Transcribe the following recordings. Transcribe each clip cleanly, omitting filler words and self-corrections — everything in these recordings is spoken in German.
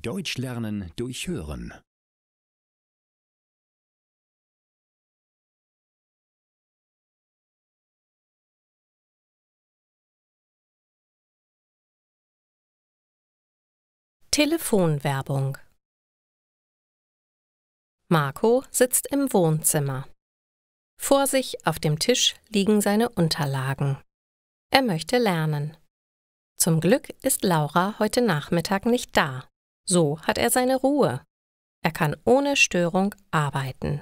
Deutsch lernen durch Hören. Telefonwerbung. Marco sitzt im Wohnzimmer. Vor sich auf dem Tisch liegen seine Unterlagen. Er möchte lernen. Zum Glück ist Laura heute Nachmittag nicht da. So hat er seine Ruhe. Er kann ohne Störung arbeiten.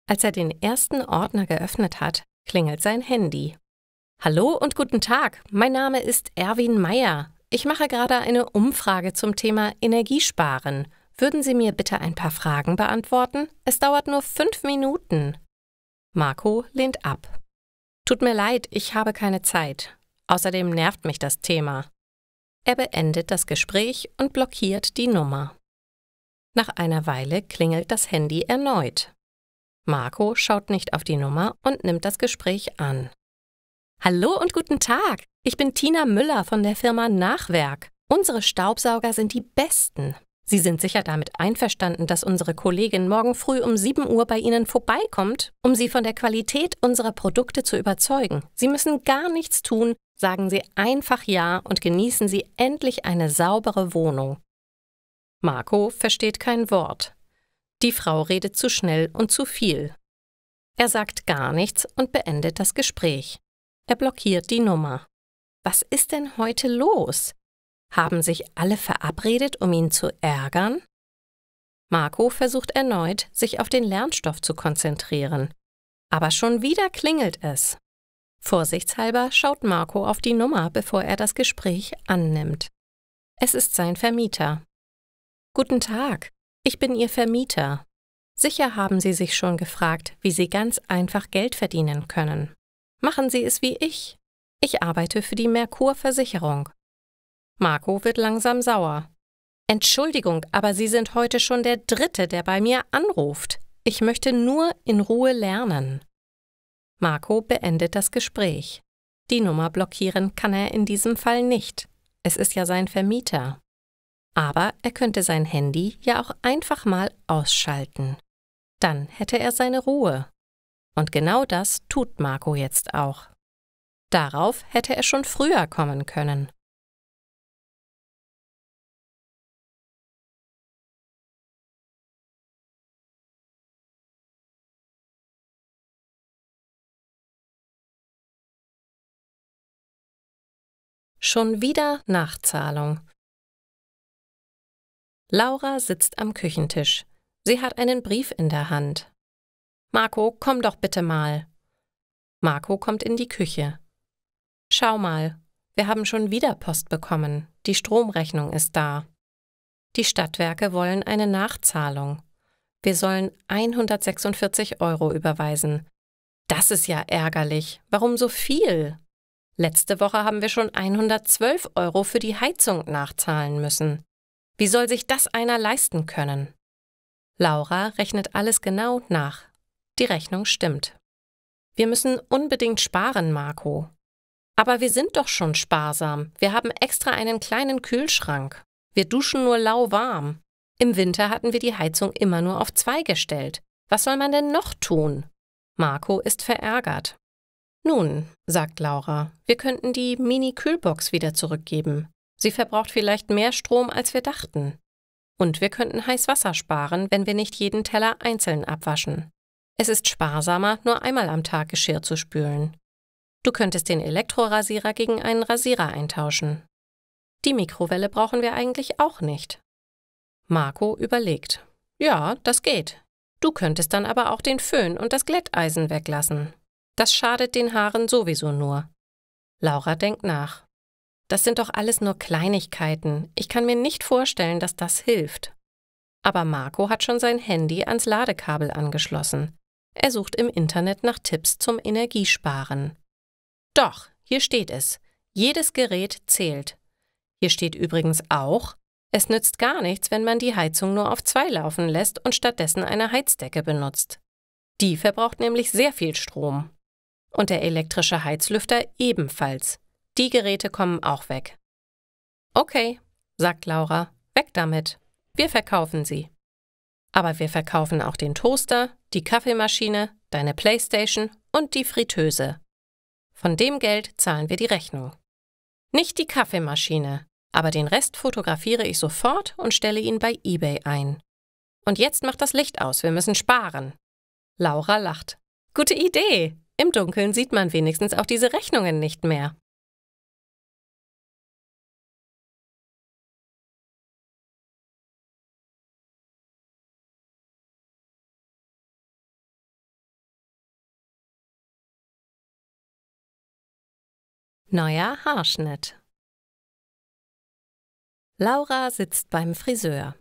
Als er den ersten Ordner geöffnet hat, klingelt sein Handy. Hallo und guten Tag, mein Name ist Erwin Meier. Ich mache gerade eine Umfrage zum Thema Energiesparen. Würden Sie mir bitte ein paar Fragen beantworten? Es dauert nur 5 Minuten. Marco lehnt ab. Tut mir leid, ich habe keine Zeit. Außerdem nervt mich das Thema. Er beendet das Gespräch und blockiert die Nummer. Nach einer Weile klingelt das Handy erneut. Marco schaut nicht auf die Nummer und nimmt das Gespräch an. Hallo und guten Tag, ich bin Tina Müller von der Firma Nachwerk. Unsere Staubsauger sind die besten. Sie sind sicher damit einverstanden, dass unsere Kollegin morgen früh um 7 Uhr bei Ihnen vorbeikommt, um Sie von der Qualität unserer Produkte zu überzeugen. Sie müssen gar nichts tun, sagen Sie einfach ja und genießen Sie endlich eine saubere Wohnung. Marco versteht kein Wort. Die Frau redet zu schnell und zu viel. Er sagt gar nichts und beendet das Gespräch. Er blockiert die Nummer. Was ist denn heute los? Haben sich alle verabredet, um ihn zu ärgern? Marco versucht erneut, sich auf den Lernstoff zu konzentrieren. Aber schon wieder klingelt es. Vorsichtshalber schaut Marco auf die Nummer, bevor er das Gespräch annimmt. Es ist sein Vermieter. Guten Tag, ich bin Ihr Vermieter. Sicher haben Sie sich schon gefragt, wie Sie ganz einfach Geld verdienen können. Machen Sie es wie ich. Ich arbeite für die Merkur-Versicherung. Marco wird langsam sauer. Entschuldigung, aber Sie sind heute schon der Dritte, der bei mir anruft. Ich möchte nur in Ruhe lernen. Marco beendet das Gespräch. Die Nummer blockieren kann er in diesem Fall nicht. Es ist ja sein Vermieter. Aber er könnte sein Handy ja auch einfach mal ausschalten. Dann hätte er seine Ruhe. Und genau das tut Marco jetzt auch. Darauf hätte er schon früher kommen können. Schon wieder Nachzahlung. Laura sitzt am Küchentisch. Sie hat einen Brief in der Hand. Marco, komm doch bitte mal. Marco kommt in die Küche. Schau mal, wir haben schon wieder Post bekommen. Die Stromrechnung ist da. Die Stadtwerke wollen eine Nachzahlung. Wir sollen 146 € überweisen. Das ist ja ärgerlich. Warum so viel? Letzte Woche haben wir schon 112 € für die Heizung nachzahlen müssen. Wie soll sich das einer leisten können? Laura rechnet alles genau nach. Die Rechnung stimmt. Wir müssen unbedingt sparen, Marco. Aber wir sind doch schon sparsam. Wir haben extra einen kleinen Kühlschrank. Wir duschen nur lauwarm. Im Winter hatten wir die Heizung immer nur auf 2 gestellt. Was soll man denn noch tun? Marco ist verärgert. Nun, sagt Laura, wir könnten die Mini-Kühlbox wieder zurückgeben. Sie verbraucht vielleicht mehr Strom, als wir dachten. Und wir könnten Heißwasser sparen, wenn wir nicht jeden Teller einzeln abwaschen. Es ist sparsamer, nur einmal am Tag Geschirr zu spülen. Du könntest den Elektrorasierer gegen einen Rasierer eintauschen. Die Mikrowelle brauchen wir eigentlich auch nicht. Marco überlegt. Ja, das geht. Du könntest dann aber auch den Föhn und das Glätteisen weglassen. Das schadet den Haaren sowieso nur. Laura denkt nach. Das sind doch alles nur Kleinigkeiten. Ich kann mir nicht vorstellen, dass das hilft. Aber Marco hat schon sein Handy ans Ladekabel angeschlossen. Er sucht im Internet nach Tipps zum Energiesparen. Doch, hier steht es. Jedes Gerät zählt. Hier steht übrigens auch, es nützt gar nichts, wenn man die Heizung nur auf 2 laufen lässt und stattdessen eine Heizdecke benutzt. Die verbraucht nämlich sehr viel Strom. Und der elektrische Heizlüfter ebenfalls. Die Geräte kommen auch weg. Okay, sagt Laura, weg damit. Wir verkaufen sie. Aber wir verkaufen auch den Toaster, die Kaffeemaschine, deine Playstation und die Fritteuse. Von dem Geld zahlen wir die Rechnung. Nicht die Kaffeemaschine, aber den Rest fotografiere ich sofort und stelle ihn bei eBay ein. Und jetzt macht das Licht aus, wir müssen sparen. Laura lacht. Gute Idee! Im Dunkeln sieht man wenigstens auch diese Rechnungen nicht mehr. Neuer Haarschnitt. Laura sitzt beim Friseur.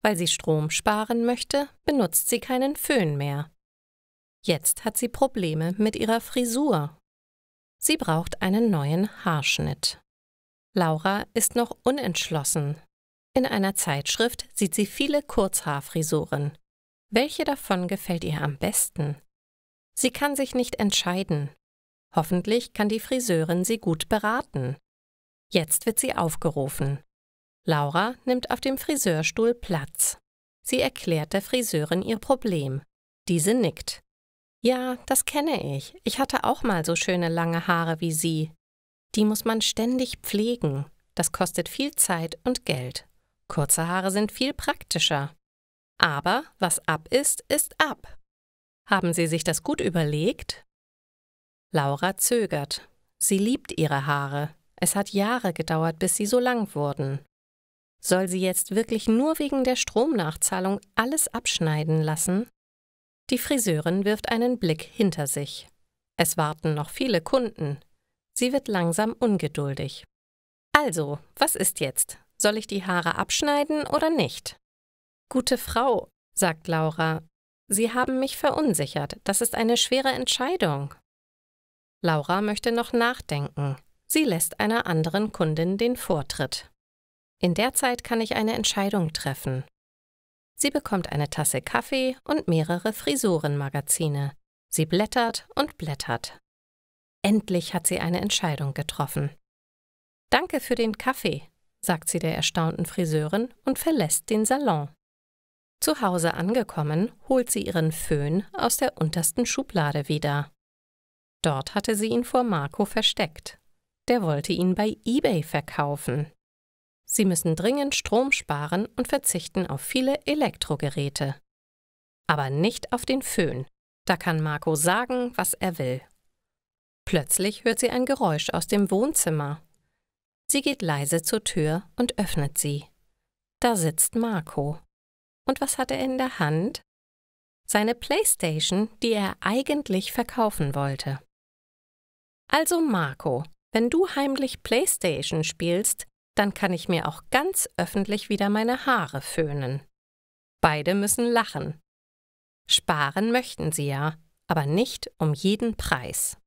Weil sie Strom sparen möchte, benutzt sie keinen Föhn mehr. Jetzt hat sie Probleme mit ihrer Frisur. Sie braucht einen neuen Haarschnitt. Laura ist noch unentschlossen. In einer Zeitschrift sieht sie viele Kurzhaarfrisuren. Welche davon gefällt ihr am besten? Sie kann sich nicht entscheiden. Hoffentlich kann die Friseurin sie gut beraten. Jetzt wird sie aufgerufen. Laura nimmt auf dem Friseurstuhl Platz. Sie erklärt der Friseurin ihr Problem. Diese nickt. Ja, das kenne ich. Ich hatte auch mal so schöne lange Haare wie Sie. Die muss man ständig pflegen. Das kostet viel Zeit und Geld. Kurze Haare sind viel praktischer. Aber was ab ist, ist ab. Haben Sie sich das gut überlegt? Laura zögert. Sie liebt ihre Haare. Es hat Jahre gedauert, bis sie so lang wurden. Soll sie jetzt wirklich nur wegen der Stromnachzahlung alles abschneiden lassen? Die Friseurin wirft einen Blick hinter sich. Es warten noch viele Kunden. Sie wird langsam ungeduldig. Also, was ist jetzt? Soll ich die Haare abschneiden oder nicht? Gute Frau, sagt Laura, Sie haben mich verunsichert. Das ist eine schwere Entscheidung. Laura möchte noch nachdenken. Sie lässt einer anderen Kundin den Vortritt. In der Zeit kann ich eine Entscheidung treffen. Sie bekommt eine Tasse Kaffee und mehrere Frisurenmagazine. Sie blättert und blättert. Endlich hat sie eine Entscheidung getroffen. »Danke für den Kaffee«, sagt sie der erstaunten Friseurin und verlässt den Salon. Zu Hause angekommen, holt sie ihren Föhn aus der untersten Schublade wieder. Dort hatte sie ihn vor Marco versteckt. Der wollte ihn bei eBay verkaufen. Sie müssen dringend Strom sparen und verzichten auf viele Elektrogeräte. Aber nicht auf den Föhn. Da kann Marco sagen, was er will. Plötzlich hört sie ein Geräusch aus dem Wohnzimmer. Sie geht leise zur Tür und öffnet sie. Da sitzt Marco. Und was hat er in der Hand? Seine Playstation, die er eigentlich verkaufen wollte. Also Marco, wenn du heimlich Playstation spielst, dann kann ich mir auch ganz öffentlich wieder meine Haare föhnen. Beide müssen lachen. Sparen möchten sie ja, aber nicht um jeden Preis.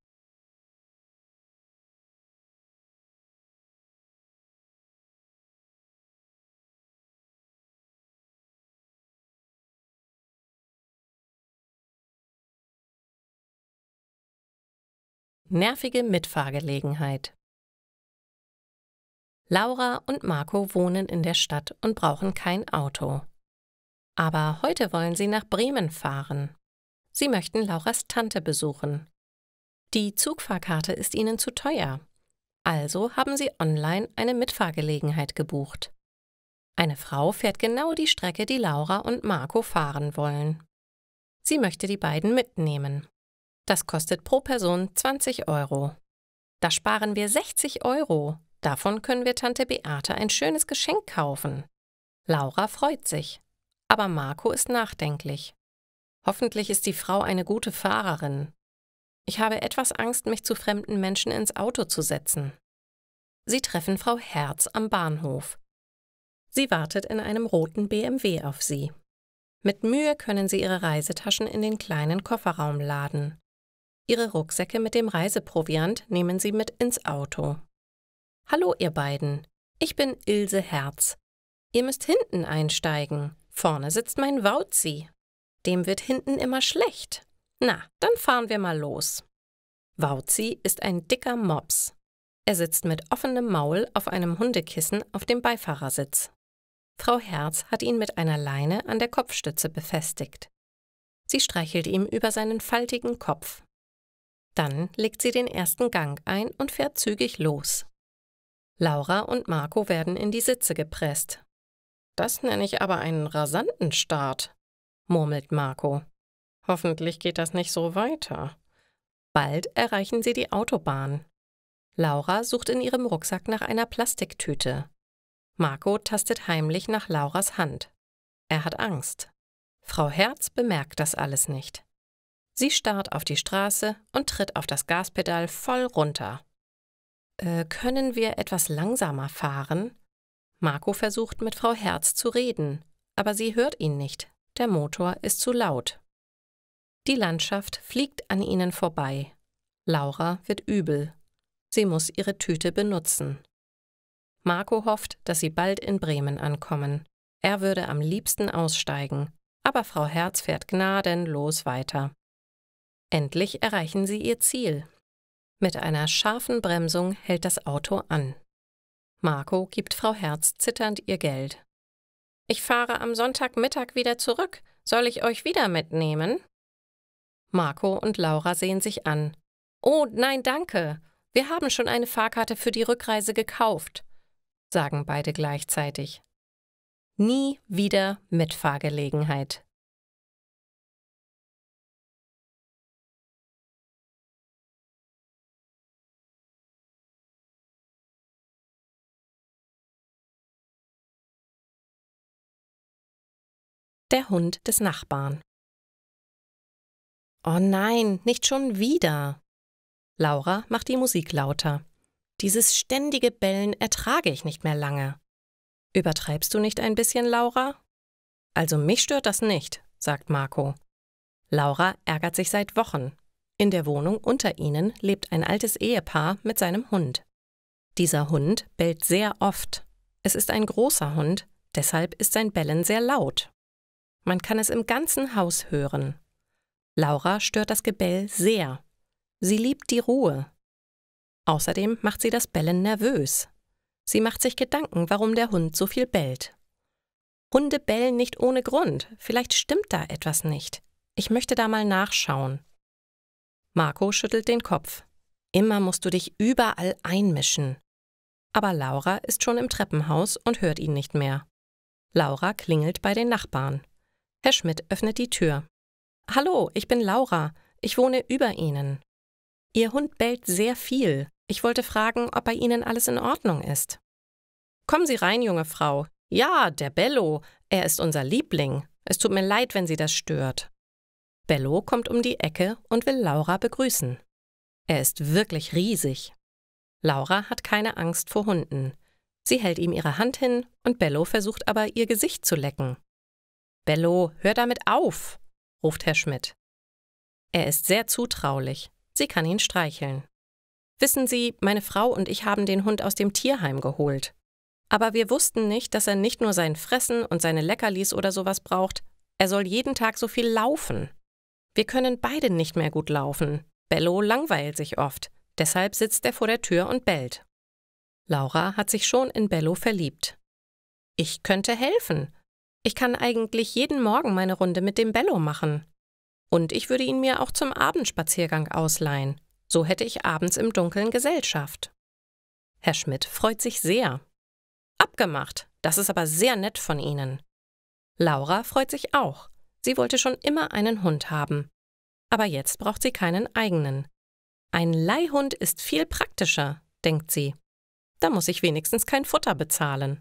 Nervige Mitfahrgelegenheit. Laura und Marco wohnen in der Stadt und brauchen kein Auto. Aber heute wollen sie nach Bremen fahren. Sie möchten Lauras Tante besuchen. Die Zugfahrkarte ist ihnen zu teuer. Also haben sie online eine Mitfahrgelegenheit gebucht. Eine Frau fährt genau die Strecke, die Laura und Marco fahren wollen. Sie möchte die beiden mitnehmen. Das kostet pro Person 20 €. Da sparen wir 60 €. Davon können wir Tante Beate ein schönes Geschenk kaufen. Laura freut sich, aber Marco ist nachdenklich. Hoffentlich ist die Frau eine gute Fahrerin. Ich habe etwas Angst, mich zu fremden Menschen ins Auto zu setzen. Sie treffen Frau Herz am Bahnhof. Sie wartet in einem roten BMW auf sie. Mit Mühe können sie ihre Reisetaschen in den kleinen Kofferraum laden. Ihre Rucksäcke mit dem Reiseproviant nehmen sie mit ins Auto. »Hallo, ihr beiden. Ich bin Ilse Herz. Ihr müsst hinten einsteigen. Vorne sitzt mein Wauzi. Dem wird hinten immer schlecht. Na, dann fahren wir mal los.« Wauzi ist ein dicker Mops. Er sitzt mit offenem Maul auf einem Hundekissen auf dem Beifahrersitz. Frau Herz hat ihn mit einer Leine an der Kopfstütze befestigt. Sie streichelt ihm über seinen faltigen Kopf. Dann legt sie den ersten Gang ein und fährt zügig los. Laura und Marco werden in die Sitze gepresst. »Das nenne ich aber einen rasanten Start«, murmelt Marco. »Hoffentlich geht das nicht so weiter.« Bald erreichen sie die Autobahn. Laura sucht in ihrem Rucksack nach einer Plastiktüte. Marco tastet heimlich nach Lauras Hand. Er hat Angst. Frau Herz bemerkt das alles nicht. Sie starrt auf die Straße und tritt auf das Gaspedal voll runter. Können wir etwas langsamer fahren?« Marco versucht mit Frau Herz zu reden, aber sie hört ihn nicht. Der Motor ist zu laut. Die Landschaft fliegt an ihnen vorbei. Laura wird übel. Sie muss ihre Tüte benutzen. Marco hofft, dass sie bald in Bremen ankommen. Er würde am liebsten aussteigen, aber Frau Herz fährt gnadenlos weiter. Endlich erreichen sie ihr Ziel. Mit einer scharfen Bremsung hält das Auto an. Marco gibt Frau Herz zitternd ihr Geld. »Ich fahre am Sonntagmittag wieder zurück. Soll ich euch wieder mitnehmen?« Marco und Laura sehen sich an. »Oh, nein, danke. Wir haben schon eine Fahrkarte für die Rückreise gekauft«, sagen beide gleichzeitig. Nie wieder Mitfahrgelegenheit. Der Hund des Nachbarn. »Oh nein, nicht schon wieder!« Laura macht die Musik lauter. »Dieses ständige Bellen ertrage ich nicht mehr lange.« »Übertreibst du nicht ein bisschen, Laura?« »Also mich stört das nicht«, sagt Marco. Laura ärgert sich seit Wochen. In der Wohnung unter ihnen lebt ein altes Ehepaar mit seinem Hund. Dieser Hund bellt sehr oft. Es ist ein großer Hund, deshalb ist sein Bellen sehr laut. Man kann es im ganzen Haus hören. Laura stört das Gebell sehr. Sie liebt die Ruhe. Außerdem macht sie das Bellen nervös. Sie macht sich Gedanken, warum der Hund so viel bellt. Hunde bellen nicht ohne Grund. Vielleicht stimmt da etwas nicht. Ich möchte da mal nachschauen. Marco schüttelt den Kopf. Immer musst du dich überall einmischen. Aber Laura ist schon im Treppenhaus und hört ihn nicht mehr. Laura klingelt bei den Nachbarn. Herr Schmidt öffnet die Tür. »Hallo, ich bin Laura. Ich wohne über Ihnen. Ihr Hund bellt sehr viel. Ich wollte fragen, ob bei Ihnen alles in Ordnung ist.« »Kommen Sie rein, junge Frau. Ja, der Bello. Er ist unser Liebling. Es tut mir leid, wenn Sie das stört.« Bello kommt um die Ecke und will Laura begrüßen. Er ist wirklich riesig. Laura hat keine Angst vor Hunden. Sie hält ihm ihre Hand hin und Bello versucht aber, ihr Gesicht zu lecken. »Bello, hör damit auf«, ruft Herr Schmidt. Er ist sehr zutraulich. Sie kann ihn streicheln. »Wissen Sie, meine Frau und ich haben den Hund aus dem Tierheim geholt. Aber wir wussten nicht, dass er nicht nur sein Fressen und seine Leckerlis oder sowas braucht, er soll jeden Tag so viel laufen. Wir können beide nicht mehr gut laufen. Bello langweilt sich oft, deshalb sitzt er vor der Tür und bellt.« Laura hat sich schon in Bello verliebt. »Ich könnte helfen. Ich kann eigentlich jeden Morgen meine Runde mit dem Bello machen. Und ich würde ihn mir auch zum Abendspaziergang ausleihen. So hätte ich abends im Dunkeln Gesellschaft.« Herr Schmidt freut sich sehr. »Abgemacht, das ist aber sehr nett von Ihnen.« Laura freut sich auch. Sie wollte schon immer einen Hund haben. Aber jetzt braucht sie keinen eigenen. Ein Leihhund ist viel praktischer, denkt sie. Da muss ich wenigstens kein Futter bezahlen.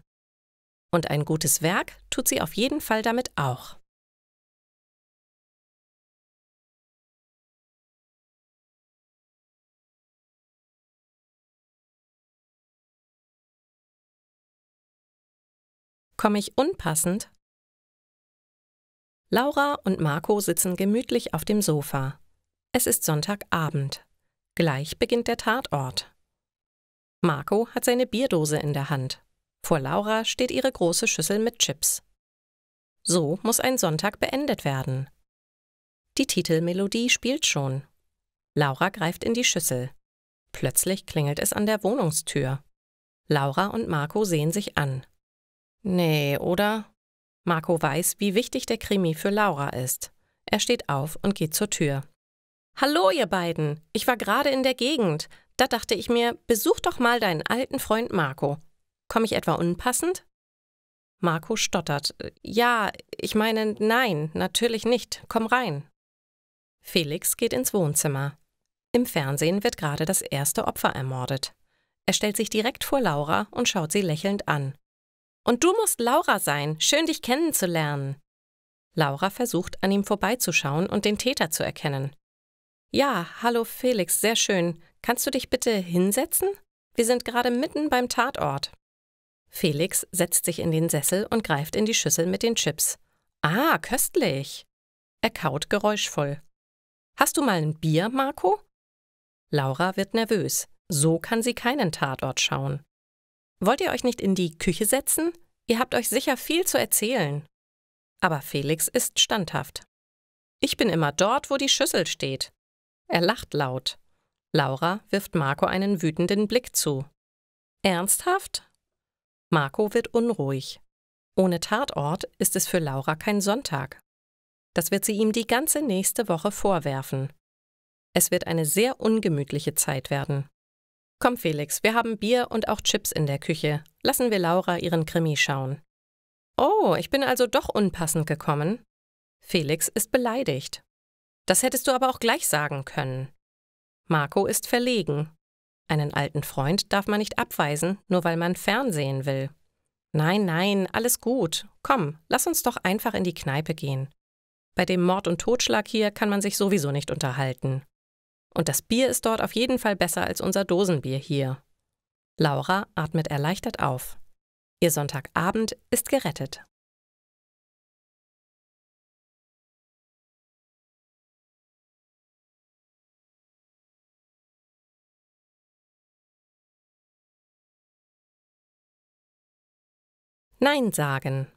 Und ein gutes Werk tut sie auf jeden Fall damit auch. Komme ich unpassend? Laura und Marco sitzen gemütlich auf dem Sofa. Es ist Sonntagabend. Gleich beginnt der Tatort. Marco hat seine Bierdose in der Hand. Vor Laura steht ihre große Schüssel mit Chips. So muss ein Sonntag beendet werden. Die Titelmelodie spielt schon. Laura greift in die Schüssel. Plötzlich klingelt es an der Wohnungstür. Laura und Marco sehen sich an. Nee, oder? Marco weiß, wie wichtig der Krimi für Laura ist. Er steht auf und geht zur Tür. »Hallo, ihr beiden! Ich war gerade in der Gegend. Da dachte ich mir, besuch doch mal deinen alten Freund Marco. Komme ich etwa unpassend?« Marco stottert. »Ja, ich meine, nein, natürlich nicht. Komm rein.« Felix geht ins Wohnzimmer. Im Fernsehen wird gerade das erste Opfer ermordet. Er stellt sich direkt vor Laura und schaut sie lächelnd an. »Und du musst Laura sein. Schön, dich kennenzulernen.« Laura versucht, an ihm vorbeizuschauen und den Täter zu erkennen. »Ja, hallo Felix, sehr schön. Kannst du dich bitte hinsetzen? Wir sind gerade mitten beim Tatort.« Felix setzt sich in den Sessel und greift in die Schüssel mit den Chips. »Ah, köstlich!« Er kaut geräuschvoll. »Hast du mal ein Bier, Marco?« Laura wird nervös. So kann sie keinen Tatort schauen. »Wollt ihr euch nicht in die Küche setzen? Ihr habt euch sicher viel zu erzählen.« Aber Felix ist standhaft. »Ich bin immer dort, wo die Schüssel steht.« Er lacht laut. Laura wirft Marco einen wütenden Blick zu. »Ernsthaft?« Marco wird unruhig. Ohne Tatort ist es für Laura kein Sonntag. Das wird sie ihm die ganze nächste Woche vorwerfen. Es wird eine sehr ungemütliche Zeit werden. »Komm, Felix, wir haben Bier und auch Chips in der Küche. Lassen wir Laura ihren Krimi schauen.« »Oh, ich bin also doch unpassend gekommen?« Felix ist beleidigt. »Das hättest du aber auch gleich sagen können.« Marco ist verlegen. Einen alten Freund darf man nicht abweisen, nur weil man Fernsehen will. »Nein, nein, alles gut. Komm, lass uns doch einfach in die Kneipe gehen. Bei dem Mord und Totschlag hier kann man sich sowieso nicht unterhalten. Und das Bier ist dort auf jeden Fall besser als unser Dosenbier hier.« Laura atmet erleichtert auf. Ihr Sonntagabend ist gerettet. Nein sagen.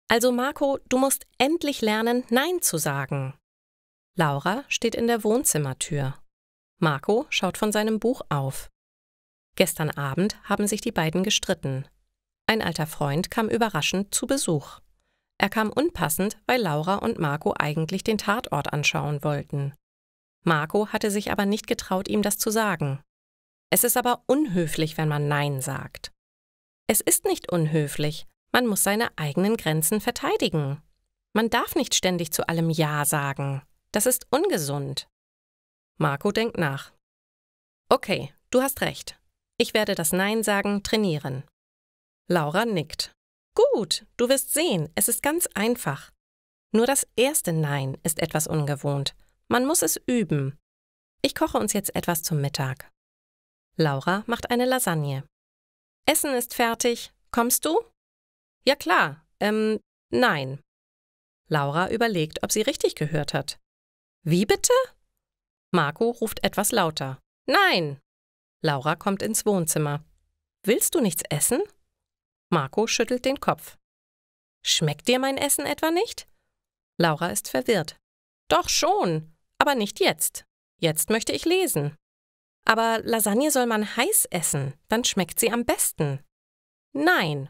Also Marco, du musst endlich lernen, Nein zu sagen. Laura steht in der Wohnzimmertür. Marco schaut von seinem Buch auf. Gestern Abend haben sich die beiden gestritten. Ein alter Freund kam überraschend zu Besuch. Er kam unpassend, weil Laura und Marco eigentlich den Tatort anschauen wollten. Marco hatte sich aber nicht getraut, ihm das zu sagen. Es ist aber unhöflich, wenn man Nein sagt. Es ist nicht unhöflich, man muss seine eigenen Grenzen verteidigen. Man darf nicht ständig zu allem Ja sagen. Das ist ungesund. Marco denkt nach. Okay, du hast recht. Ich werde das Nein sagen trainieren. Laura nickt. Gut, du wirst sehen, es ist ganz einfach. Nur das erste Nein ist etwas ungewohnt. Man muss es üben. Ich koche uns jetzt etwas zum Mittag. Laura macht eine Lasagne. Essen ist fertig. Kommst du? Ja klar. Nein. Laura überlegt, ob sie richtig gehört hat. Wie bitte? Marco ruft etwas lauter. Nein. Laura kommt ins Wohnzimmer. Willst du nichts essen? Marco schüttelt den Kopf. Schmeckt dir mein Essen etwa nicht? Laura ist verwirrt. Doch schon, aber nicht jetzt. Jetzt möchte ich lesen. Aber Lasagne soll man heiß essen, dann schmeckt sie am besten. Nein,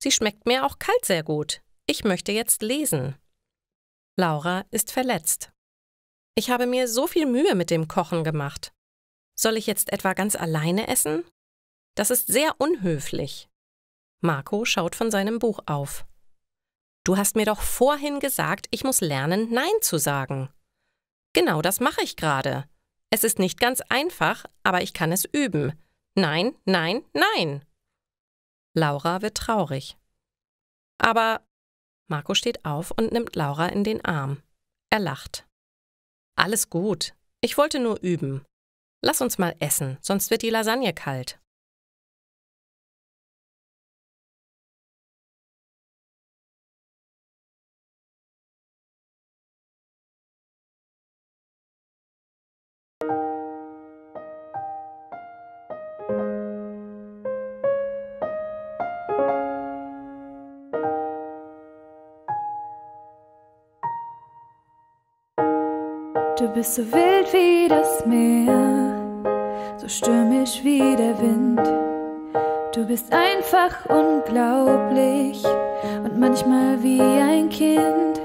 sie schmeckt mir auch kalt sehr gut. Ich möchte jetzt lesen. Laura ist verletzt. Ich habe mir so viel Mühe mit dem Kochen gemacht. Soll ich jetzt etwa ganz alleine essen? Das ist sehr unhöflich. Marco schaut von seinem Buch auf. Du hast mir doch vorhin gesagt, ich muss lernen, Nein zu sagen. Genau das mache ich gerade. Es ist nicht ganz einfach, aber ich kann es üben. Nein, nein, nein. Laura wird traurig. Aber Marco steht auf und nimmt Laura in den Arm. Er lacht. Alles gut. Ich wollte nur üben. Lass uns mal essen, sonst wird die Lasagne kalt. Du bist so wild wie das Meer, so stürmisch wie der Wind. Du bist einfach unglaublich und manchmal wie ein Kind.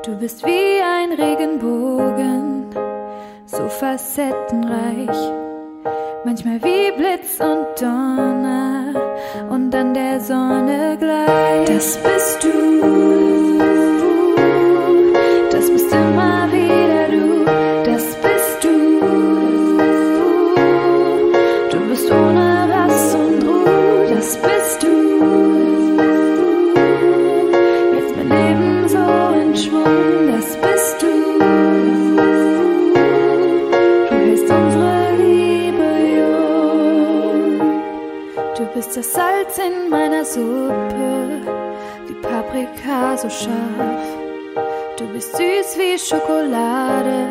Du bist wie ein Regenbogen, so facettenreich. Manchmal wie Blitz und Donner und an der Sonne gleich. Das bist du, das bist immer wieder du. Das bist du, du bist ohne Rast und Ruhe. Das bist du, jetzt mein Leben so in Schwung. Das bist du, du hältst unsere Liebe jung. Du bist das Salz in meiner Suppe, die Paprika so scharf. Du bist süß wie Schokolade,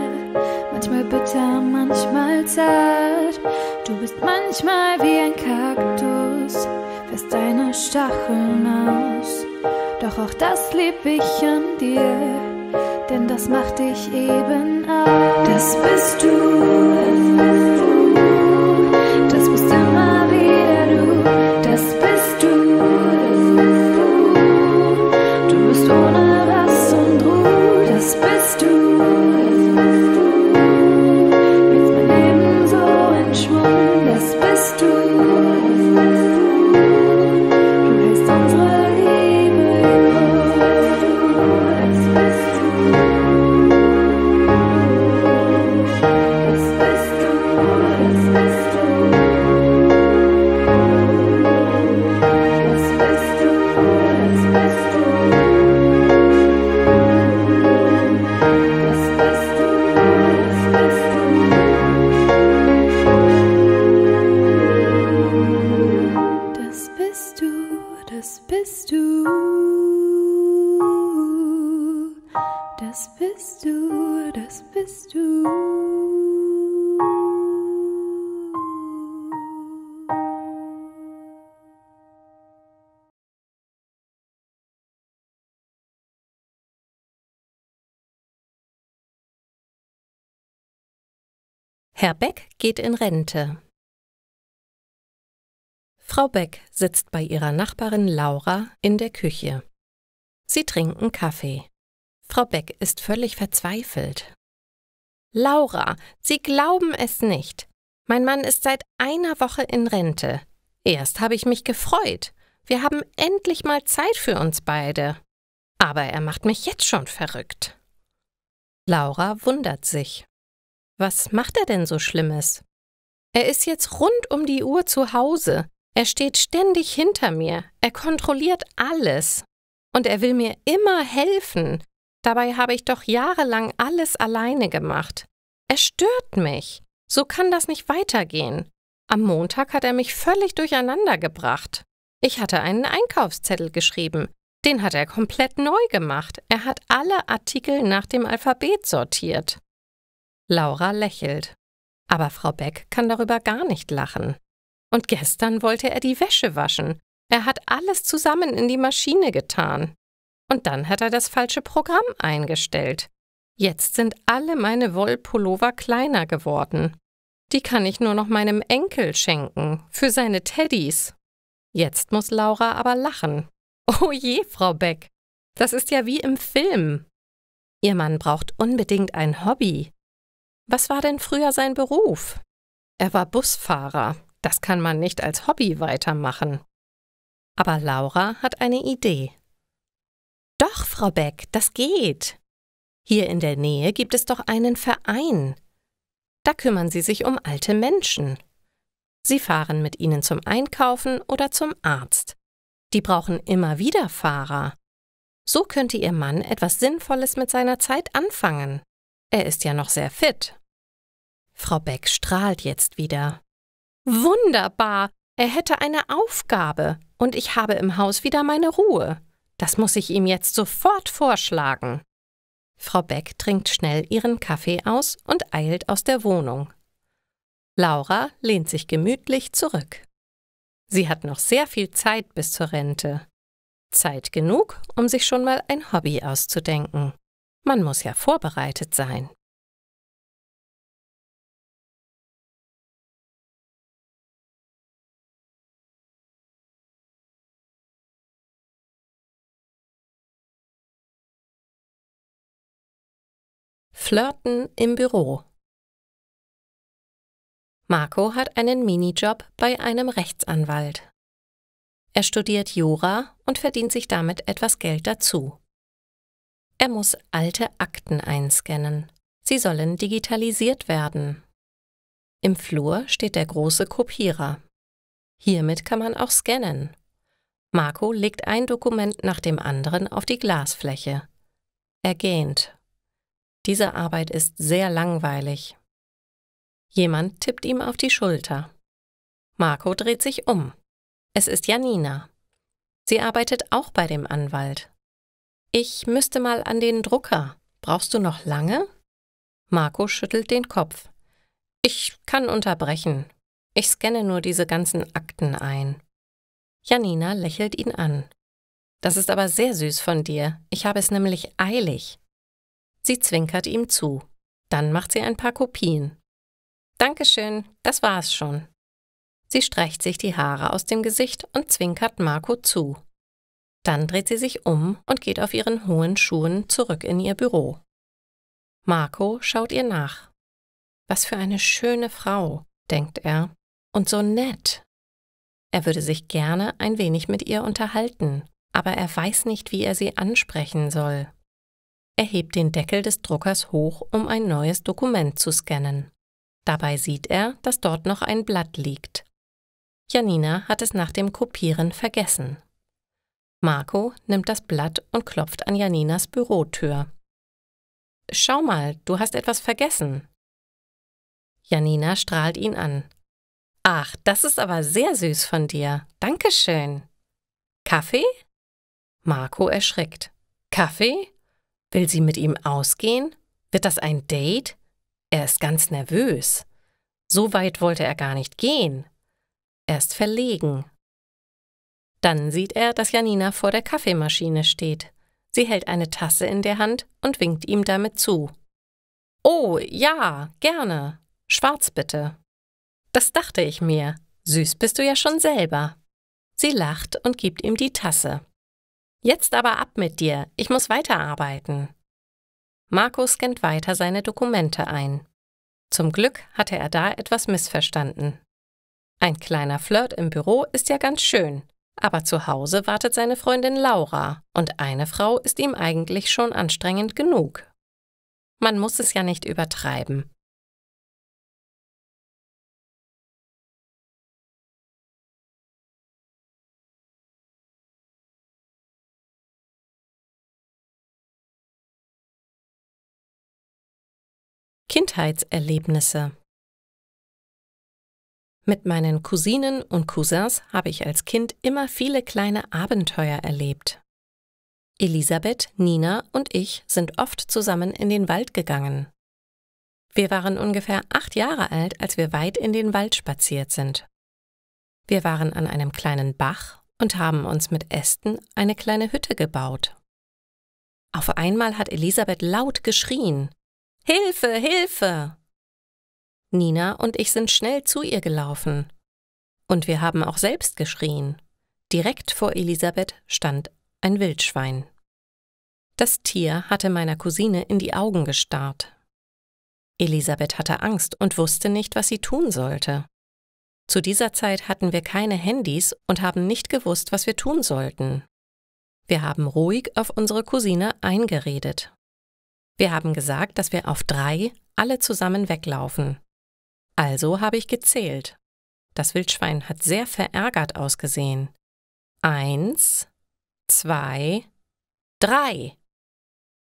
manchmal bitter, manchmal zart. Du bist manchmal wie ein Kaktus, fährst deine Stacheln aus. Doch auch das lieb ich an dir, denn das macht dich eben aus. Das bist du, das bist immer wieder du. Das bist du, du bist ohne Rast und Ruhe. Das bist du, jetzt mein Leben so in Schwung. Das bist du, du hältst unsere Liebe jung. Das bist du, das bist du, das bist du, das bist du, das bist du. Das bist du, das bist du, das bist du, das bist du. Herr Beck geht in Rente. Frau Beck sitzt bei ihrer Nachbarin Laura in der Küche. Sie trinken Kaffee. Frau Beck ist völlig verzweifelt. »Laura, Sie glauben es nicht. Mein Mann ist seit einer Woche in Rente. Erst habe ich mich gefreut. Wir haben endlich mal Zeit für uns beide. Aber er macht mich jetzt schon verrückt.« Laura wundert sich. Was macht er denn so Schlimmes? Er ist jetzt rund um die Uhr zu Hause. Er steht ständig hinter mir. Er kontrolliert alles. Und er will mir immer helfen. Dabei habe ich doch jahrelang alles alleine gemacht. Er stört mich. So kann das nicht weitergehen. Am Montag hat er mich völlig durcheinander gebracht. Ich hatte einen Einkaufszettel geschrieben. Den hat er komplett neu gemacht. Er hat alle Artikel nach dem Alphabet sortiert. Laura lächelt. Aber Frau Beck kann darüber gar nicht lachen. Und gestern wollte er die Wäsche waschen. Er hat alles zusammen in die Maschine getan. Und dann hat er das falsche Programm eingestellt. Jetzt sind alle meine Wollpullover kleiner geworden. Die kann ich nur noch meinem Enkel schenken, für seine Teddys. Jetzt muss Laura aber lachen. Oh je, Frau Beck, das ist ja wie im Film. Ihr Mann braucht unbedingt ein Hobby. Was war denn früher sein Beruf? Er war Busfahrer. Das kann man nicht als Hobby weitermachen. Aber Laura hat eine Idee. Doch, Frau Beck, das geht. Hier in der Nähe gibt es doch einen Verein. Da kümmern sie sich um alte Menschen. Sie fahren mit ihnen zum Einkaufen oder zum Arzt. Die brauchen immer wieder Fahrer. So könnte Ihr Mann etwas Sinnvolles mit seiner Zeit anfangen. Er ist ja noch sehr fit. Frau Beck strahlt jetzt wieder. Wunderbar! Er hätte eine Aufgabe und ich habe im Haus wieder meine Ruhe. Das muss ich ihm jetzt sofort vorschlagen. Frau Beck trinkt schnell ihren Kaffee aus und eilt aus der Wohnung. Laura lehnt sich gemütlich zurück. Sie hat noch sehr viel Zeit bis zur Rente. Zeit genug, um sich schon mal ein Hobby auszudenken. Man muss ja vorbereitet sein. Flirten im Büro. Marco hat einen Minijob bei einem Rechtsanwalt. Er studiert Jura und verdient sich damit etwas Geld dazu. Er muss alte Akten einscannen. Sie sollen digitalisiert werden. Im Flur steht der große Kopierer. Hiermit kann man auch scannen. Marco legt ein Dokument nach dem anderen auf die Glasfläche. Er gähnt. Diese Arbeit ist sehr langweilig. Jemand tippt ihm auf die Schulter. Marco dreht sich um. Es ist Janina. Sie arbeitet auch bei dem Anwalt. »Ich müsste mal an den Drucker. Brauchst du noch lange?« Marco schüttelt den Kopf. »Ich kann unterbrechen. Ich scanne nur diese ganzen Akten ein.« Janina lächelt ihn an. »Das ist aber sehr süß von dir. Ich habe es nämlich eilig.« Sie zwinkert ihm zu. Dann macht sie ein paar Kopien. »Dankeschön, das war's schon.« Sie streicht sich die Haare aus dem Gesicht und zwinkert Marco zu. Dann dreht sie sich um und geht auf ihren hohen Schuhen zurück in ihr Büro. Marco schaut ihr nach. Was für eine schöne Frau, denkt er, und so nett. Er würde sich gerne ein wenig mit ihr unterhalten, aber er weiß nicht, wie er sie ansprechen soll. Er hebt den Deckel des Druckers hoch, um ein neues Dokument zu scannen. Dabei sieht er, dass dort noch ein Blatt liegt. Janina hat es nach dem Kopieren vergessen. Marco nimmt das Blatt und klopft an Janinas Bürotür. »Schau mal, du hast etwas vergessen.« Janina strahlt ihn an. »Ach, das ist aber sehr süß von dir. Dankeschön. Kaffee?« Marco erschrickt. »Kaffee? Will sie mit ihm ausgehen? Wird das ein Date?« Er ist ganz nervös. So weit wollte er gar nicht gehen. Er ist verlegen. Dann sieht er, dass Janina vor der Kaffeemaschine steht. Sie hält eine Tasse in der Hand und winkt ihm damit zu. »Oh, ja, gerne. Schwarz bitte.« »Das dachte ich mir. Süß bist du ja schon selber.« Sie lacht und gibt ihm die Tasse. »Jetzt aber ab mit dir. Ich muss weiterarbeiten.« Marco scannt weiter seine Dokumente ein. Zum Glück hatte er da etwas missverstanden. Ein kleiner Flirt im Büro ist ja ganz schön, aber zu Hause wartet seine Freundin Laura und eine Frau ist ihm eigentlich schon anstrengend genug. Man muss es ja nicht übertreiben. Kindheitserlebnisse. Mit meinen Cousinen und Cousins habe ich als Kind immer viele kleine Abenteuer erlebt. Elisabeth, Nina und ich sind oft zusammen in den Wald gegangen. Wir waren ungefähr 8 Jahre alt, als wir weit in den Wald spaziert sind. Wir waren an einem kleinen Bach und haben uns mit Ästen eine kleine Hütte gebaut. Auf einmal hat Elisabeth laut geschrien: »Hilfe, Hilfe!« Nina und ich sind schnell zu ihr gelaufen. Und wir haben auch selbst geschrien. Direkt vor Elisabeth stand ein Wildschwein. Das Tier hatte meiner Cousine in die Augen gestarrt. Elisabeth hatte Angst und wusste nicht, was sie tun sollte. Zu dieser Zeit hatten wir keine Handys und haben nicht gewusst, was wir tun sollten. Wir haben ruhig auf unsere Cousine eingeredet. Wir haben gesagt, dass wir auf 3 alle zusammen weglaufen. Also habe ich gezählt. Das Wildschwein hat sehr verärgert ausgesehen. 1, 2, 3.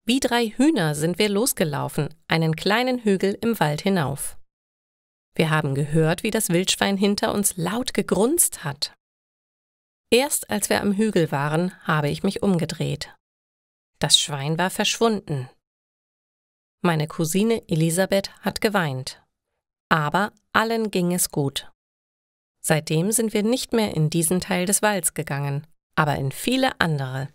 Wie 3 Hühner sind wir losgelaufen, einen kleinen Hügel im Wald hinauf. Wir haben gehört, wie das Wildschwein hinter uns laut gegrunzt hat. Erst als wir am Hügel waren, habe ich mich umgedreht. Das Schwein war verschwunden. Meine Cousine Elisabeth hat geweint. Aber allen ging es gut. Seitdem sind wir nicht mehr in diesen Teil des Walds gegangen, aber in viele andere.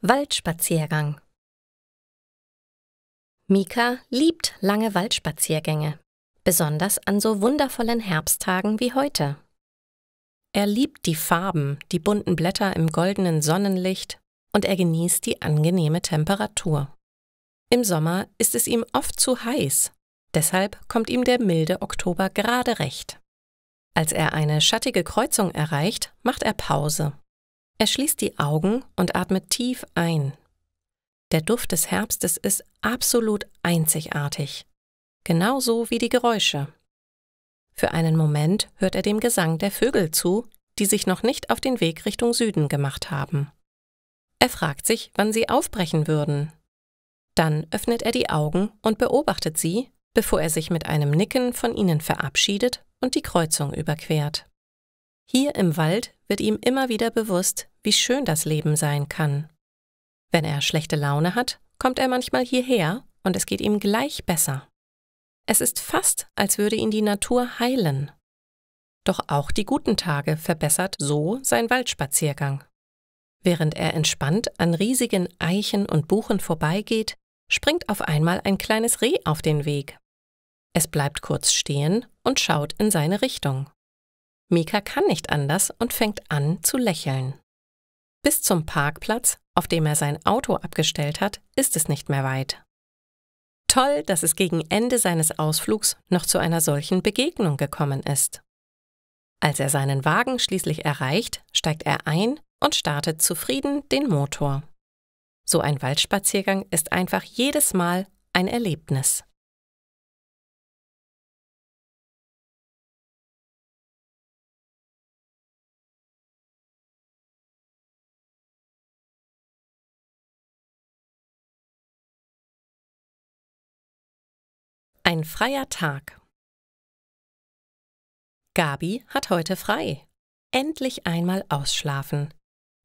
Waldspaziergang. Mika liebt lange Waldspaziergänge, besonders an so wundervollen Herbsttagen wie heute. Er liebt die Farben, die bunten Blätter im goldenen Sonnenlicht und er genießt die angenehme Temperatur. Im Sommer ist es ihm oft zu heiß, deshalb kommt ihm der milde Oktober gerade recht. Als er eine schattige Kreuzung erreicht, macht er Pause. Er schließt die Augen und atmet tief ein. Der Duft des Herbstes ist absolut einzigartig, genauso wie die Geräusche. Für einen Moment hört er dem Gesang der Vögel zu, die sich noch nicht auf den Weg Richtung Süden gemacht haben. Er fragt sich, wann sie aufbrechen würden. Dann öffnet er die Augen und beobachtet sie, bevor er sich mit einem Nicken von ihnen verabschiedet und die Kreuzung überquert. Hier im Wald wird ihm immer wieder bewusst, wie schön das Leben sein kann. Wenn er schlechte Laune hat, kommt er manchmal hierher und es geht ihm gleich besser. Es ist fast, als würde ihn die Natur heilen. Doch auch die guten Tage verbessert so sein Waldspaziergang. Während er entspannt an riesigen Eichen und Buchen vorbeigeht, springt auf einmal ein kleines Reh auf den Weg. Es bleibt kurz stehen und schaut in seine Richtung. Mika kann nicht anders und fängt an zu lächeln. Bis zum Parkplatz, auf dem er sein Auto abgestellt hat, ist es nicht mehr weit. Toll, dass es gegen Ende seines Ausflugs noch zu einer solchen Begegnung gekommen ist. Als er seinen Wagen schließlich erreicht, steigt er ein und startet zufrieden den Motor. So ein Waldspaziergang ist einfach jedes Mal ein Erlebnis. Ein freier Tag. Gabi hat heute frei. Endlich einmal ausschlafen.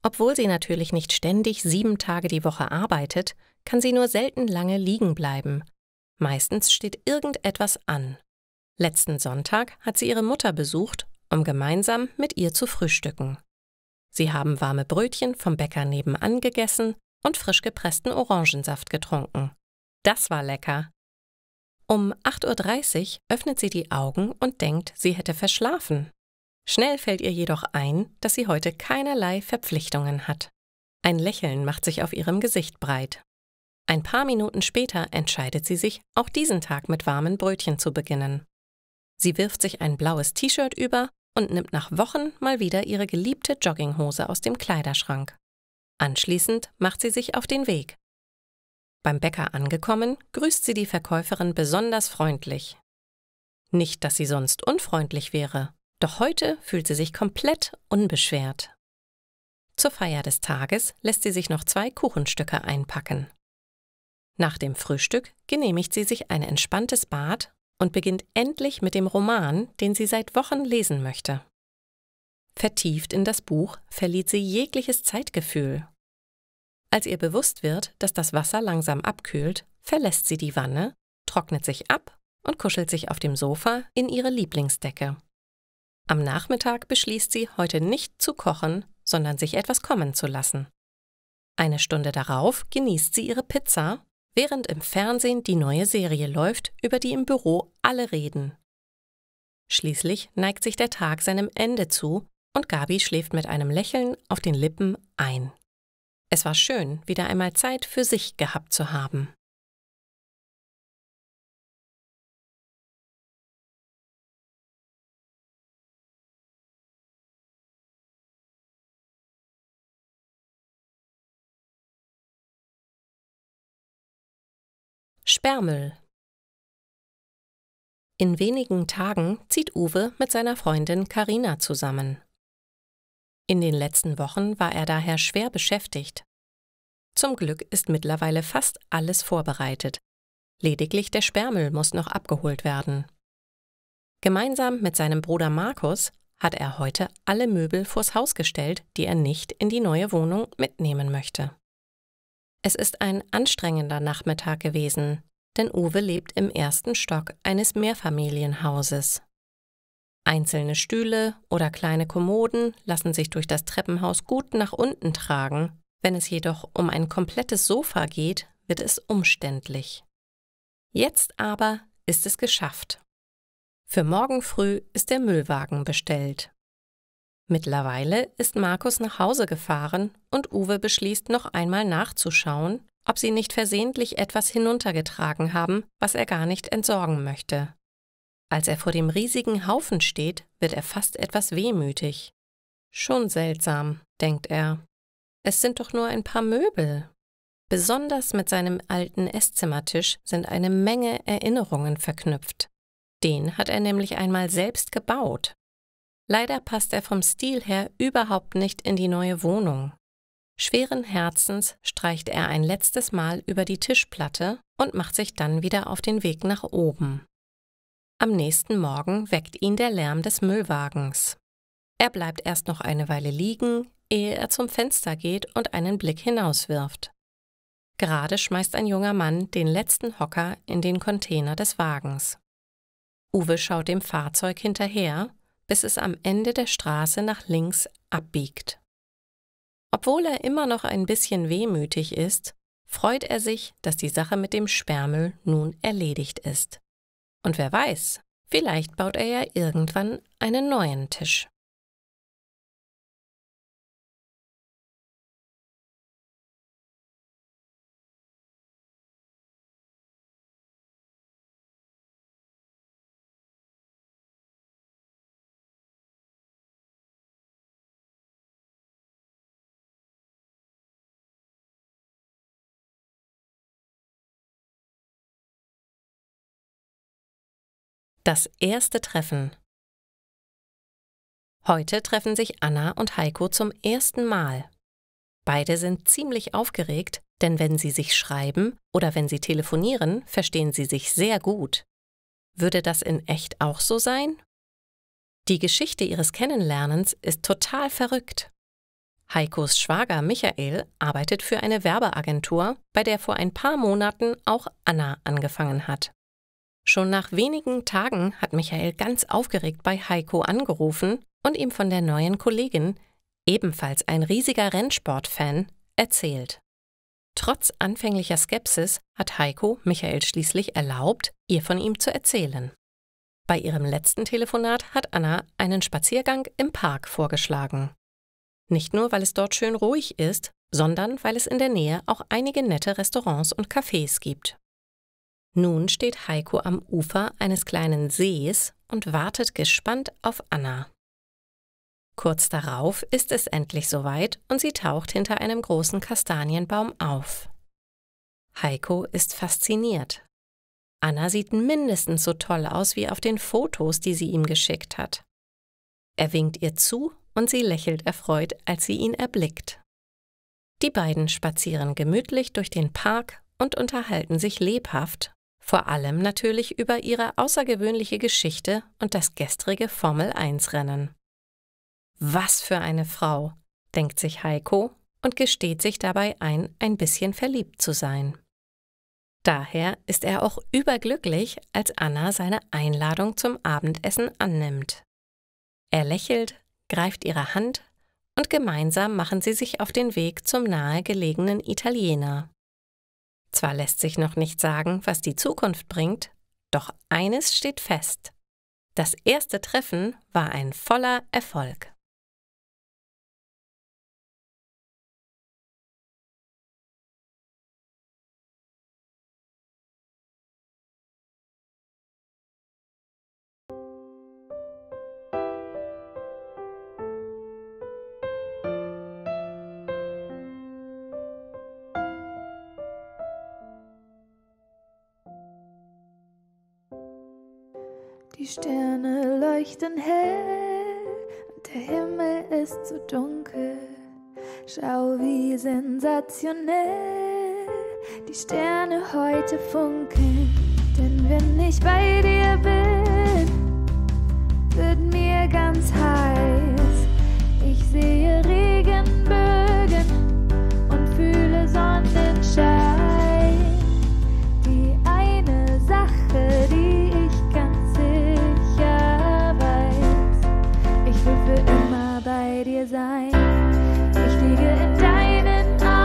Obwohl sie natürlich nicht ständig 7 Tage die Woche arbeitet, kann sie nur selten lange liegen bleiben. Meistens steht irgendetwas an. Letzten Sonntag hat sie ihre Mutter besucht, um gemeinsam mit ihr zu frühstücken. Sie haben warme Brötchen vom Bäcker nebenan gegessen und frisch gepressten Orangensaft getrunken. Das war lecker. Um 8:30 Uhr öffnet sie die Augen und denkt, sie hätte verschlafen. Schnell fällt ihr jedoch ein, dass sie heute keinerlei Verpflichtungen hat. Ein Lächeln macht sich auf ihrem Gesicht breit. Ein paar Minuten später entscheidet sie sich, auch diesen Tag mit warmen Brötchen zu beginnen. Sie wirft sich ein blaues T-Shirt über und nimmt nach Wochen mal wieder ihre geliebte Jogginghose aus dem Kleiderschrank. Anschließend macht sie sich auf den Weg. Beim Bäcker angekommen, grüßt sie die Verkäuferin besonders freundlich. Nicht, dass sie sonst unfreundlich wäre, doch heute fühlt sie sich komplett unbeschwert. Zur Feier des Tages lässt sie sich noch 2 Kuchenstücke einpacken. Nach dem Frühstück genehmigt sie sich ein entspanntes Bad und beginnt endlich mit dem Roman, den sie seit Wochen lesen möchte. Vertieft in das Buch verliert sie jegliches Zeitgefühl. Als ihr bewusst wird, dass das Wasser langsam abkühlt, verlässt sie die Wanne, trocknet sich ab und kuschelt sich auf dem Sofa in ihre Lieblingsdecke. Am Nachmittag beschließt sie, heute nicht zu kochen, sondern sich etwas kommen zu lassen. Eine Stunde darauf genießt sie ihre Pizza, während im Fernsehen die neue Serie läuft, über die im Büro alle reden. Schließlich neigt sich der Tag seinem Ende zu und Gabi schläft mit einem Lächeln auf den Lippen ein. Es war schön, wieder einmal Zeit für sich gehabt zu haben. Sperrmüll. In wenigen Tagen zieht Uwe mit seiner Freundin Carina zusammen. In den letzten Wochen war er daher schwer beschäftigt. Zum Glück ist mittlerweile fast alles vorbereitet. Lediglich der Sperrmüll muss noch abgeholt werden. Gemeinsam mit seinem Bruder Markus hat er heute alle Möbel vors Haus gestellt, die er nicht in die neue Wohnung mitnehmen möchte. Es ist ein anstrengender Nachmittag gewesen, denn Uwe lebt im 1. Stock eines Mehrfamilienhauses. Einzelne Stühle oder kleine Kommoden lassen sich durch das Treppenhaus gut nach unten tragen, Wenn es jedoch um ein komplettes Sofa geht, wird es umständlich. Jetzt aber ist es geschafft. Für morgen früh ist der Müllwagen bestellt. Mittlerweile ist Markus nach Hause gefahren und Uwe beschließt, noch einmal nachzuschauen, ob sie nicht versehentlich etwas hinuntergetragen haben, was er gar nicht entsorgen möchte. Als er vor dem riesigen Haufen steht, wird er fast etwas wehmütig. Schon seltsam, denkt er. Es sind doch nur ein paar Möbel. Besonders mit seinem alten Esszimmertisch sind eine Menge Erinnerungen verknüpft. Den hat er nämlich einmal selbst gebaut. Leider passt er vom Stil her überhaupt nicht in die neue Wohnung. Schweren Herzens streicht er ein letztes Mal über die Tischplatte und macht sich dann wieder auf den Weg nach oben. Am nächsten Morgen weckt ihn der Lärm des Müllwagens. Er bleibt erst noch eine Weile liegen, ehe er zum Fenster geht und einen Blick hinauswirft. Gerade schmeißt ein junger Mann den letzten Hocker in den Container des Wagens. Uwe schaut dem Fahrzeug hinterher, bis es am Ende der Straße nach links abbiegt. Obwohl er immer noch ein bisschen wehmütig ist, freut er sich, dass die Sache mit dem Sperrmüll nun erledigt ist. Und wer weiß, vielleicht baut er ja irgendwann einen neuen Tisch. Das erste Treffen. Heute treffen sich Anna und Heiko zum ersten Mal. Beide sind ziemlich aufgeregt, denn wenn sie sich schreiben oder wenn sie telefonieren, verstehen sie sich sehr gut. Würde das in echt auch so sein? Die Geschichte ihres Kennenlernens ist total verrückt. Heikos Schwager Michael arbeitet für eine Werbeagentur, bei der vor ein paar Monaten auch Anna angefangen hat. Schon nach wenigen Tagen hat Michael ganz aufgeregt bei Heiko angerufen und ihm von der neuen Kollegin, ebenfalls ein riesiger Rennsportfan, erzählt. Trotz anfänglicher Skepsis hat Heiko Michael schließlich erlaubt, ihr von ihm zu erzählen. Bei ihrem letzten Telefonat hat Anna einen Spaziergang im Park vorgeschlagen. Nicht nur, weil es dort schön ruhig ist, sondern weil es in der Nähe auch einige nette Restaurants und Cafés gibt. Nun steht Heiko am Ufer eines kleinen Sees und wartet gespannt auf Anna. Kurz darauf ist es endlich soweit und sie taucht hinter einem großen Kastanienbaum auf. Heiko ist fasziniert. Anna sieht mindestens so toll aus wie auf den Fotos, die sie ihm geschickt hat. Er winkt ihr zu und sie lächelt erfreut, als sie ihn erblickt. Die beiden spazieren gemütlich durch den Park und unterhalten sich lebhaft, vor allem natürlich über ihre außergewöhnliche Geschichte und das gestrige Formel-1-Rennen. Was für eine Frau, denkt sich Heiko und gesteht sich dabei ein bisschen verliebt zu sein. Daher ist er auch überglücklich, als Anna seine Einladung zum Abendessen annimmt. Er lächelt, greift ihre Hand und gemeinsam machen sie sich auf den Weg zum nahegelegenen Italiener. Zwar lässt sich noch nicht sagen, was die Zukunft bringt, doch eines steht fest. Das erste Treffen war ein voller Erfolg. Die Sterne leuchten hell und der Himmel ist so dunkel. Schau, wie sensationell die Sterne heute funkeln. Denn wenn ich bei dir bin, wird mir ganz heiß. Ich sehe Regenbögen und fühle Sonnenschein. Die eine Sache, die ich ganz sicher weiß, ich will für immer bei dir sein. Ich liege in deinen Armen.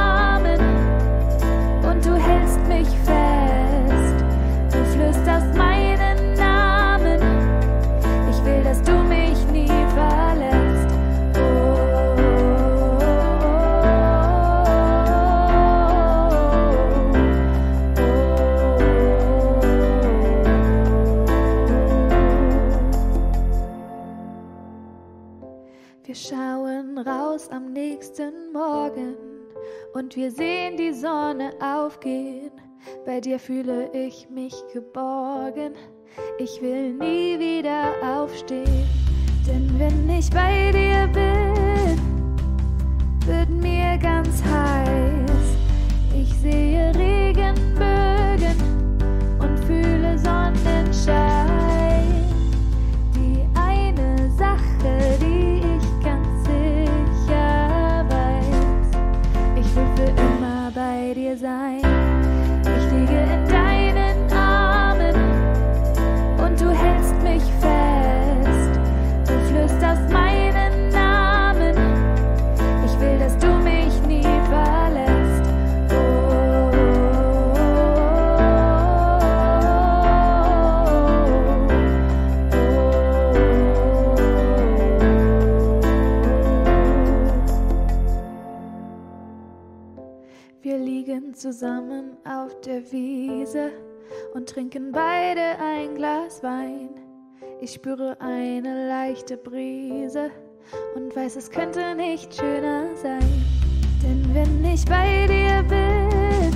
Haus am nächsten Morgen und wir sehen die Sonne aufgehen. Bei dir fühle ich mich geborgen. Ich will nie wieder aufstehen, denn wenn ich bei dir bin, wird mir ganz heiß. Ich sehe Regenbögen und fühle Sonnenschein. Die eine Sache, die ich ganz sicher weiß: Ich will für immer bei dir sein. Ich liege in deinen Armen und du hältst mich fest. Du flüsterst meinen Namen. Ich will, dass du mich nie verlässt. Wir liegen zusammen auf der Wiese und trinken beide ein Glas Wein. Ich spüre eine leichte Brise und weiß, es könnte nicht schöner sein. Denn wenn ich bei dir bin,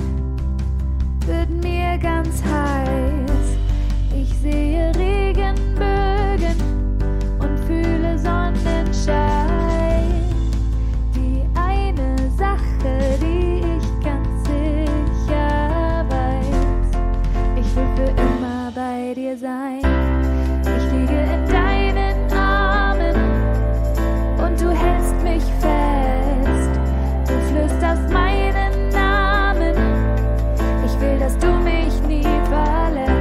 wird mir ganz heiß. Ich sehe Regenbögen und fühle Sonnenschein. Die eine Sache, die ich ganz sicher weiß: Ich will für immer bei dir sein. Ich liege in deinen Armen und du hältst mich fest. Du flüsterst meinen Namen. Ich will, dass du mich nie verlässt.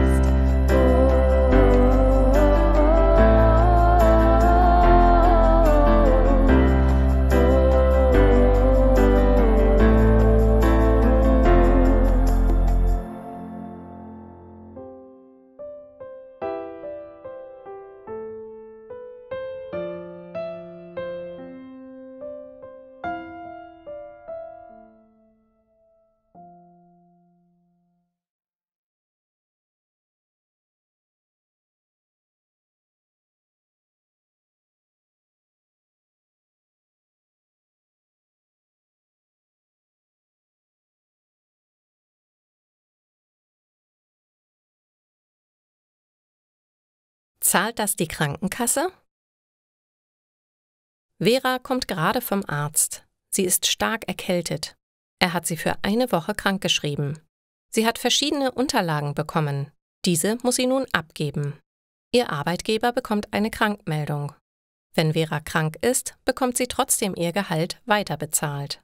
Zahlt das die Krankenkasse? Vera kommt gerade vom Arzt. Sie ist stark erkältet. Er hat sie für eine Woche krankgeschrieben. Sie hat verschiedene Unterlagen bekommen. Diese muss sie nun abgeben. Ihr Arbeitgeber bekommt eine Krankmeldung. Wenn Vera krank ist, bekommt sie trotzdem ihr Gehalt weiterbezahlt.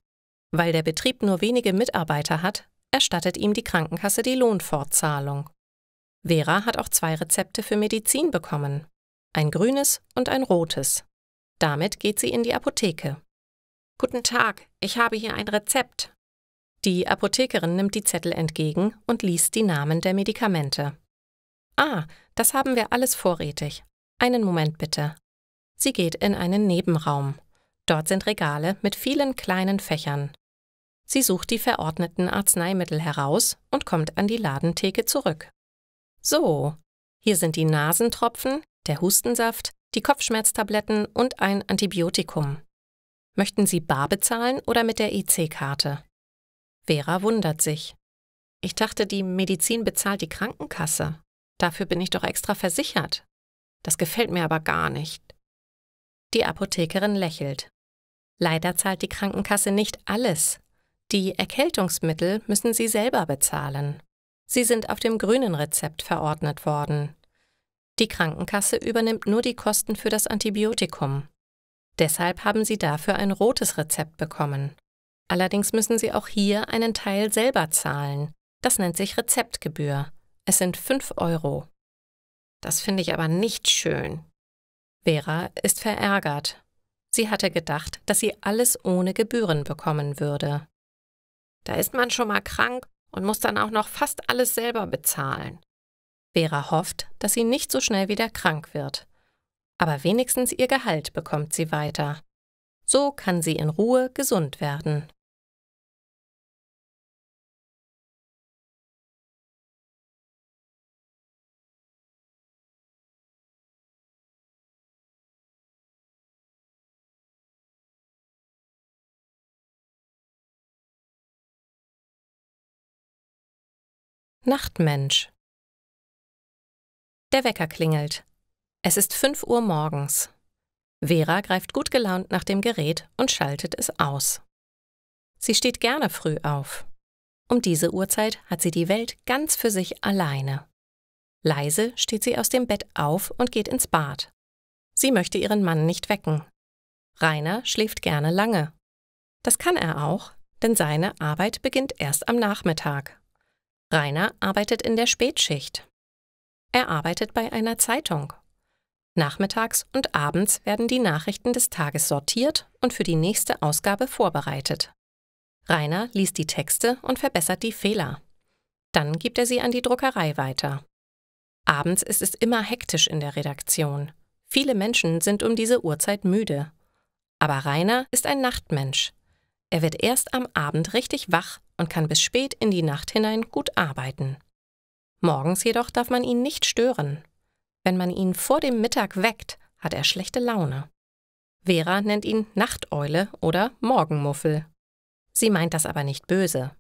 Weil der Betrieb nur wenige Mitarbeiter hat, erstattet ihm die Krankenkasse die Lohnfortzahlung. Vera hat auch 2 Rezepte für Medizin bekommen. Ein grünes und ein rotes. Damit geht sie in die Apotheke. »Guten Tag, ich habe hier ein Rezept.« Die Apothekerin nimmt die Zettel entgegen und liest die Namen der Medikamente. »Ah, das haben wir alles vorrätig. Einen Moment bitte.« Sie geht in einen Nebenraum. Dort sind Regale mit vielen kleinen Fächern. Sie sucht die verordneten Arzneimittel heraus und kommt an die Ladentheke zurück. So, hier sind die Nasentropfen, der Hustensaft, die Kopfschmerztabletten und ein Antibiotikum. Möchten Sie bar bezahlen oder mit der EC-Karte? Vera wundert sich. Ich dachte, die Medizin bezahlt die Krankenkasse. Dafür bin ich doch extra versichert. Das gefällt mir aber gar nicht. Die Apothekerin lächelt. Leider zahlt die Krankenkasse nicht alles. Die Erkältungsmittel müssen Sie selber bezahlen. Sie sind auf dem grünen Rezept verordnet worden. Die Krankenkasse übernimmt nur die Kosten für das Antibiotikum. Deshalb haben Sie dafür ein rotes Rezept bekommen. Allerdings müssen Sie auch hier einen Teil selber zahlen. Das nennt sich Rezeptgebühr. Es sind 5 €. Das finde ich aber nicht schön. Vera ist verärgert. Sie hatte gedacht, dass sie alles ohne Gebühren bekommen würde. Da ist man schon mal krank und muss dann auch noch fast alles selber bezahlen. Vera hofft, dass sie nicht so schnell wieder krank wird. Aber wenigstens ihr Gehalt bekommt sie weiter. So kann sie in Ruhe gesund werden. Nachtmensch. Der Wecker klingelt. Es ist 5 Uhr morgens. Vera greift gut gelaunt nach dem Gerät und schaltet es aus. Sie steht gerne früh auf. Um diese Uhrzeit hat sie die Welt ganz für sich alleine. Leise steht sie aus dem Bett auf und geht ins Bad. Sie möchte ihren Mann nicht wecken. Rainer schläft gerne lange. Das kann er auch, denn seine Arbeit beginnt erst am Nachmittag. Rainer arbeitet in der Spätschicht. Er arbeitet bei einer Zeitung. Nachmittags und abends werden die Nachrichten des Tages sortiert und für die nächste Ausgabe vorbereitet. Rainer liest die Texte und verbessert die Fehler. Dann gibt er sie an die Druckerei weiter. Abends ist es immer hektisch in der Redaktion. Viele Menschen sind um diese Uhrzeit müde. Aber Rainer ist ein Nachtmensch. Er wird erst am Abend richtig wach und kann bis spät in die Nacht hinein gut arbeiten. Morgens jedoch darf man ihn nicht stören. Wenn man ihn vor dem Mittag weckt, hat er schlechte Laune. Vera nennt ihn Nachteule oder Morgenmuffel. Sie meint das aber nicht böse.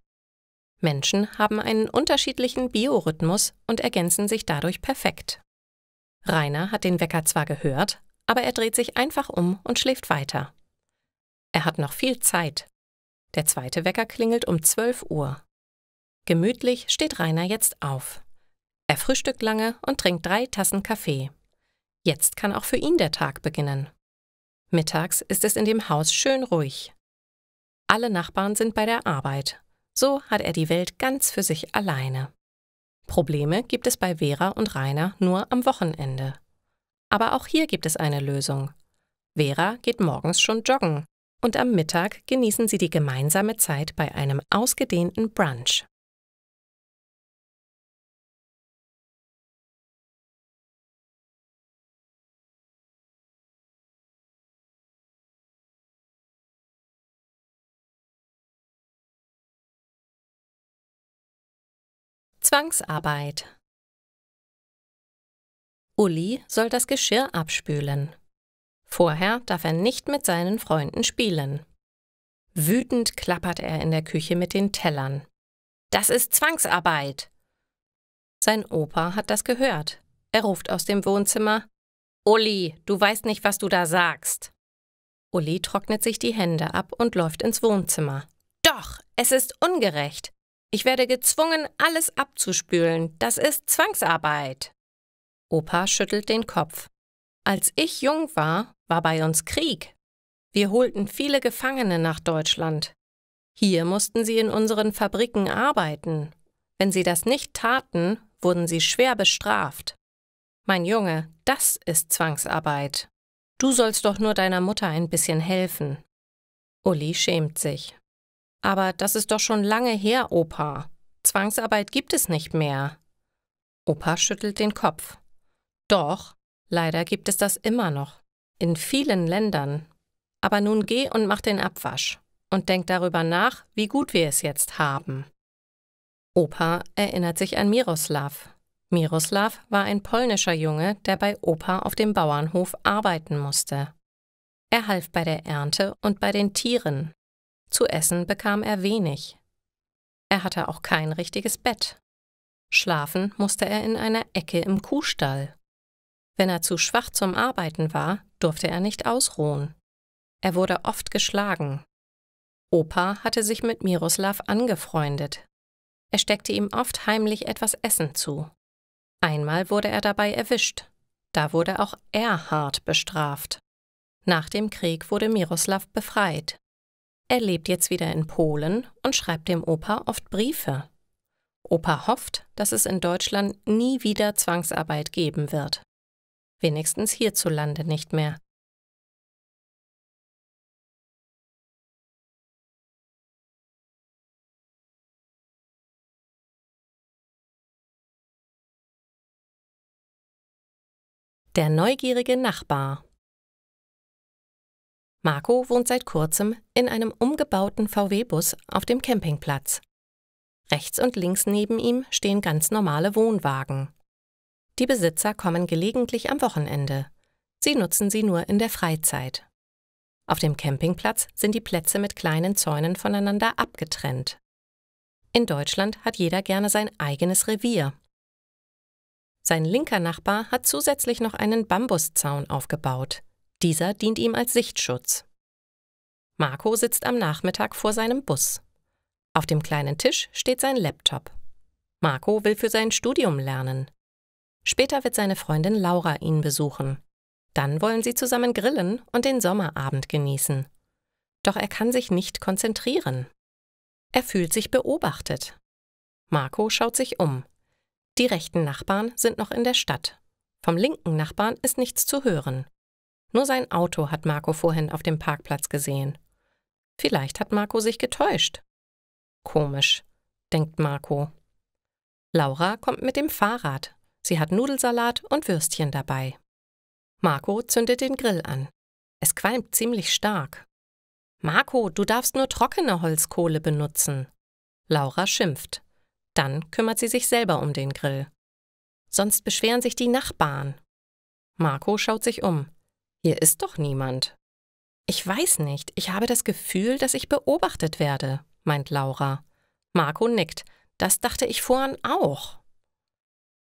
Menschen haben einen unterschiedlichen Biorhythmus und ergänzen sich dadurch perfekt. Rainer hat den Wecker zwar gehört, aber er dreht sich einfach um und schläft weiter. Er hat noch viel Zeit. Der zweite Wecker klingelt um 12 Uhr. Gemütlich steht Rainer jetzt auf. Er frühstückt lange und trinkt 3 Tassen Kaffee. Jetzt kann auch für ihn der Tag beginnen. Mittags ist es in dem Haus schön ruhig. Alle Nachbarn sind bei der Arbeit. So hat er die Welt ganz für sich alleine. Probleme gibt es bei Vera und Rainer nur am Wochenende. Aber auch hier gibt es eine Lösung. Vera geht morgens schon joggen und am Mittag genießen sie die gemeinsame Zeit bei einem ausgedehnten Brunch. Zwangsarbeit. Uli soll das Geschirr abspülen. Vorher darf er nicht mit seinen Freunden spielen. Wütend klappert er in der Küche mit den Tellern. Das ist Zwangsarbeit! Sein Opa hat das gehört. Er ruft aus dem Wohnzimmer: Uli, du weißt nicht, was du da sagst. Uli trocknet sich die Hände ab und läuft ins Wohnzimmer. Doch, es ist ungerecht. Ich werde gezwungen, alles abzuspülen. Das ist Zwangsarbeit. Opa schüttelt den Kopf. Als ich jung war, war bei uns Krieg. Wir holten viele Gefangene nach Deutschland. Hier mussten sie in unseren Fabriken arbeiten. Wenn sie das nicht taten, wurden sie schwer bestraft. Mein Junge, das ist Zwangsarbeit. Du sollst doch nur deiner Mutter ein bisschen helfen. Uli schämt sich. Aber das ist doch schon lange her, Opa. Zwangsarbeit gibt es nicht mehr. Opa schüttelt den Kopf. Doch, leider gibt es das immer noch. In vielen Ländern. Aber nun geh und mach den Abwasch und denk darüber nach, wie gut wir es jetzt haben. Opa erinnert sich an Miroslav. Miroslav war ein polnischer Junge, der bei Opa auf dem Bauernhof arbeiten musste. Er half bei der Ernte und bei den Tieren. Zu essen bekam er wenig. Er hatte auch kein richtiges Bett. Schlafen musste er in einer Ecke im Kuhstall. Wenn er zu schwach zum Arbeiten war, durfte er nicht ausruhen. Er wurde oft geschlagen. Opa hatte sich mit Miroslav angefreundet. Er steckte ihm oft heimlich etwas Essen zu. Einmal wurde er dabei erwischt. Da wurde auch er hart bestraft. Nach dem Krieg wurde Miroslav befreit. Er lebt jetzt wieder in Polen und schreibt dem Opa oft Briefe. Opa hofft, dass es in Deutschland nie wieder Zwangsarbeit geben wird. Wenigstens hierzulande nicht mehr. Der neugierige Nachbar. Marco wohnt seit kurzem in einem umgebauten VW-Bus auf dem Campingplatz. Rechts und links neben ihm stehen ganz normale Wohnwagen. Die Besitzer kommen gelegentlich am Wochenende. Sie nutzen sie nur in der Freizeit. Auf dem Campingplatz sind die Plätze mit kleinen Zäunen voneinander abgetrennt. In Deutschland hat jeder gerne sein eigenes Revier. Sein linker Nachbar hat zusätzlich noch einen Bambuszaun aufgebaut. Dieser dient ihm als Sichtschutz. Marco sitzt am Nachmittag vor seinem Bus. Auf dem kleinen Tisch steht sein Laptop. Marco will für sein Studium lernen. Später wird seine Freundin Laura ihn besuchen. Dann wollen sie zusammen grillen und den Sommerabend genießen. Doch er kann sich nicht konzentrieren. Er fühlt sich beobachtet. Marco schaut sich um. Die rechten Nachbarn sind noch in der Stadt. Vom linken Nachbarn ist nichts zu hören. Nur sein Auto hat Marco vorhin auf dem Parkplatz gesehen. Vielleicht hat Marco sich getäuscht. Komisch, denkt Marco. Laura kommt mit dem Fahrrad. Sie hat Nudelsalat und Würstchen dabei. Marco zündet den Grill an. Es qualmt ziemlich stark. »Marco, du darfst nur trockene Holzkohle benutzen.« Laura schimpft. Dann kümmert sie sich selber um den Grill. Sonst beschweren sich die Nachbarn. Marco schaut sich um. Hier ist doch niemand. »Ich weiß nicht, ich habe das Gefühl, dass ich beobachtet werde«, meint Laura. Marco nickt. »Das dachte ich vorhin auch.«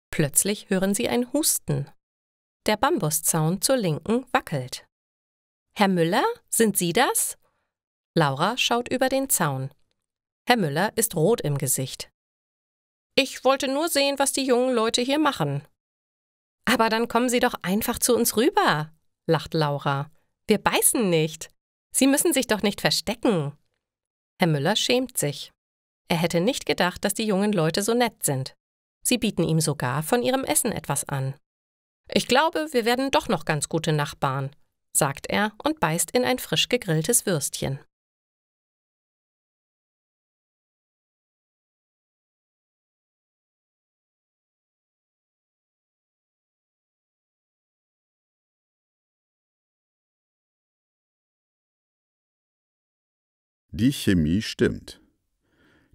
Plötzlich hören sie ein Husten. Der Bambuszaun zur Linken wackelt. »Herr Müller, sind Sie das?« Laura schaut über den Zaun. Herr Müller ist rot im Gesicht. »Ich wollte nur sehen, was die jungen Leute hier machen.« »Aber dann kommen Sie doch einfach zu uns rüber«, lacht Laura. »Wir beißen nicht. Sie müssen sich doch nicht verstecken.« Herr Müller schämt sich. Er hätte nicht gedacht, dass die jungen Leute so nett sind. Sie bieten ihm sogar von ihrem Essen etwas an. »Ich glaube, wir werden doch noch ganz gute Nachbarn«, sagt er und beißt in ein frisch gegrilltes Würstchen. Die Chemie stimmt.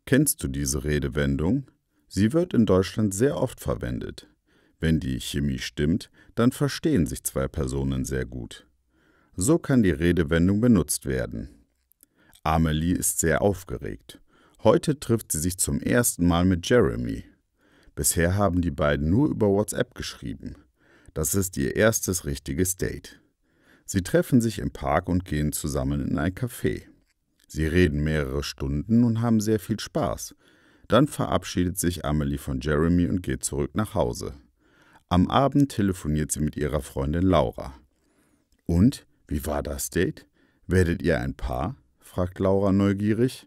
Kennst du diese Redewendung? Sie wird in Deutschland sehr oft verwendet. Wenn die Chemie stimmt, dann verstehen sich zwei Personen sehr gut. So kann die Redewendung benutzt werden. Amelie ist sehr aufgeregt. Heute trifft sie sich zum ersten Mal mit Jeremy. Bisher haben die beiden nur über WhatsApp geschrieben. Das ist ihr erstes richtiges Date. Sie treffen sich im Park und gehen zusammen in ein Café. Sie reden mehrere Stunden und haben sehr viel Spaß. Dann verabschiedet sich Amelie von Jeremy und geht zurück nach Hause. Am Abend telefoniert sie mit ihrer Freundin Laura. »Und, wie war das Date? Werdet ihr ein Paar?« fragt Laura neugierig.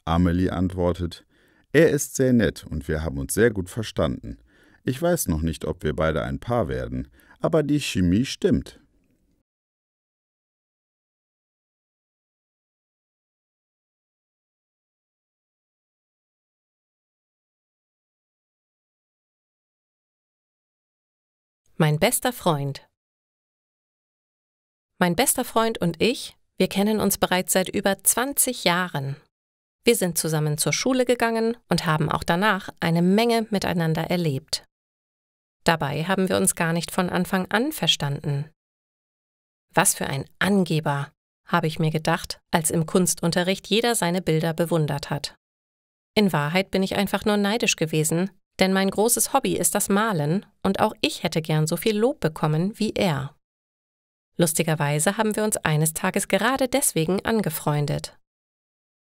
Amelie antwortet, »Er ist sehr nett und wir haben uns sehr gut verstanden. Ich weiß noch nicht, ob wir beide ein Paar werden, aber die Chemie stimmt.« Mein bester Freund. Mein bester Freund und ich, wir kennen uns bereits seit über 20 Jahren. Wir sind zusammen zur Schule gegangen und haben auch danach eine Menge miteinander erlebt. Dabei haben wir uns gar nicht von Anfang an verstanden. Was für ein Angeber, habe ich mir gedacht, als im Kunstunterricht jeder seine Bilder bewundert hat. In Wahrheit bin ich einfach nur neidisch gewesen, denn mein großes Hobby ist das Malen und auch ich hätte gern so viel Lob bekommen wie er. Lustigerweise haben wir uns eines Tages gerade deswegen angefreundet.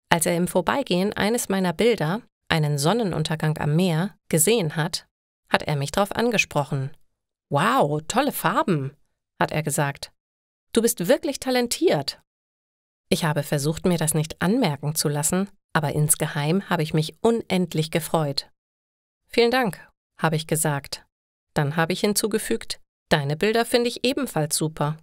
Als er im Vorbeigehen eines meiner Bilder, einen Sonnenuntergang am Meer, gesehen hat, hat er mich darauf angesprochen. »Wow, tolle Farben«, hat er gesagt. »Du bist wirklich talentiert.« Ich habe versucht, mir das nicht anmerken zu lassen, aber insgeheim habe ich mich unendlich gefreut. »Vielen Dank«, habe ich gesagt. Dann habe ich hinzugefügt, »Deine Bilder finde ich ebenfalls super.«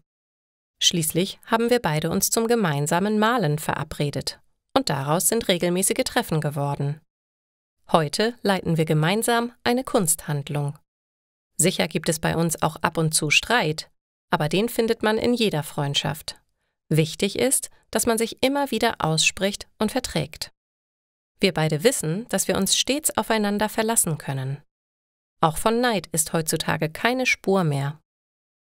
Schließlich haben wir beide uns zum gemeinsamen Malen verabredet und daraus sind regelmäßige Treffen geworden. Heute leiten wir gemeinsam eine Kunsthandlung. Sicher gibt es bei uns auch ab und zu Streit, aber den findet man in jeder Freundschaft. Wichtig ist, dass man sich immer wieder ausspricht und verträgt. Wir beide wissen, dass wir uns stets aufeinander verlassen können. Auch von Neid ist heutzutage keine Spur mehr.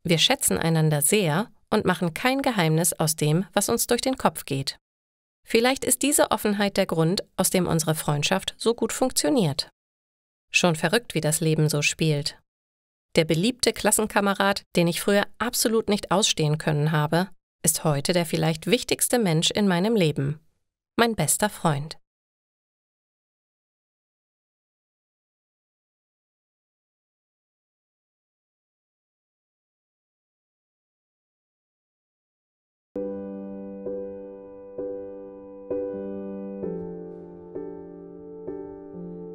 Wir schätzen einander sehr und machen kein Geheimnis aus dem, was uns durch den Kopf geht. Vielleicht ist diese Offenheit der Grund, aus dem unsere Freundschaft so gut funktioniert. Schon verrückt, wie das Leben so spielt. Der beliebte Klassenkamerad, den ich früher absolut nicht ausstehen können habe, ist heute der vielleicht wichtigste Mensch in meinem Leben. Mein bester Freund.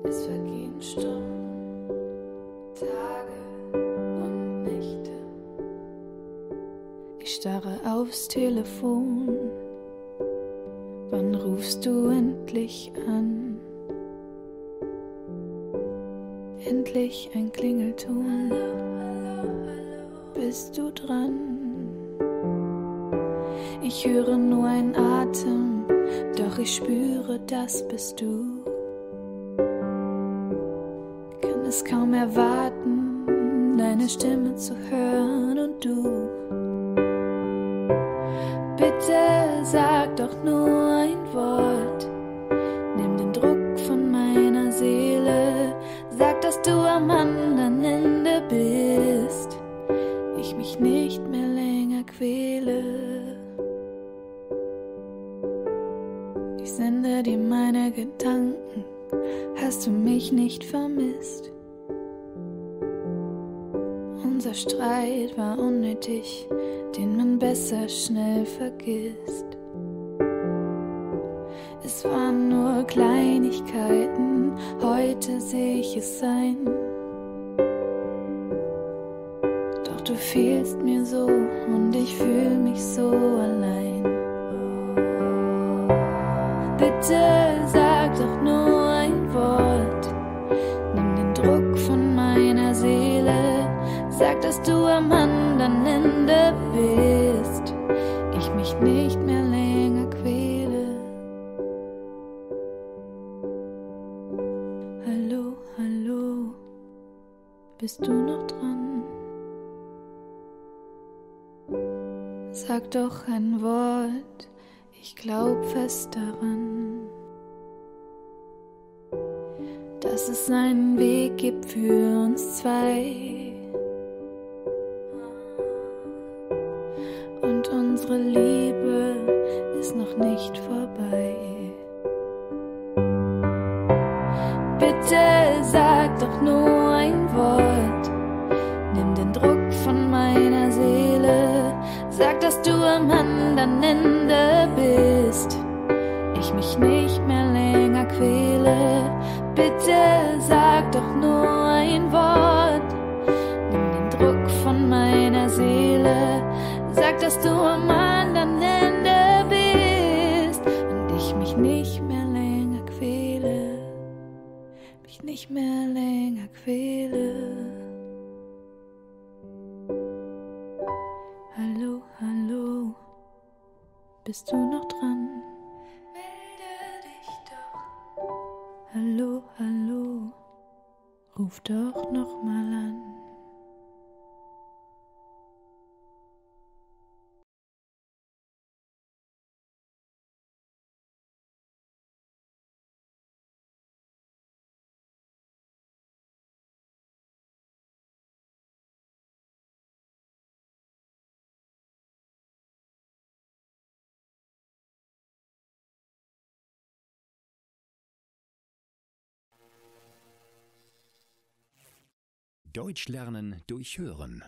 Es vergehen Stunden, Tage und Nächte. Ich starre aufs Telefon. Wann rufst du endlich an? Endlich ein Klingelton. Bist du dran? Ich höre nur einen Atem, doch ich spüre, das bist du. Kann es kaum erwarten, deine Stimme zu hören und du. Bitte sag doch nur ein Wort, nimm den Druck von meiner Seele, sag, dass du am anderen Ende bist, ich mich nicht mehr länger quäle. Ich sende dir meine Gedanken, hast du mich nicht vermisst? Unser Streit war unnötig, den man besser schnell vergisst. Es waren nur Kleinigkeiten, heute sehe ich es ein. Doch du fehlst mir so und ich fühle mich so allein. Bitte sag doch nur ein Wort, nimm den Druck von meiner Seele, sag, dass du am anderen Ende bist, ich mich nicht mehr länger quäle. Hallo, hallo, bist du noch dran? Sag doch ein Wort, ich glaub fest daran, dass es einen Weg gibt für uns zwei. Und unsere Liebe ist noch nicht vorbei. Bitte sag doch nur ein Wort, nimm den Druck von meiner Seele, sag, dass du am anderen Ende bist, ich mich nicht mehr länger quäle. Bitte sag doch nur ein Wort, nimm den Druck von meiner Seele, sag, dass du am anderen Ende bist und ich mich nicht mehr länger quäle, mich nicht mehr länger quäle. Hallo, hallo, bist du noch dran? Melde dich doch. Hallo, hallo, ruf doch noch mal an. Deutsch lernen durch Hören.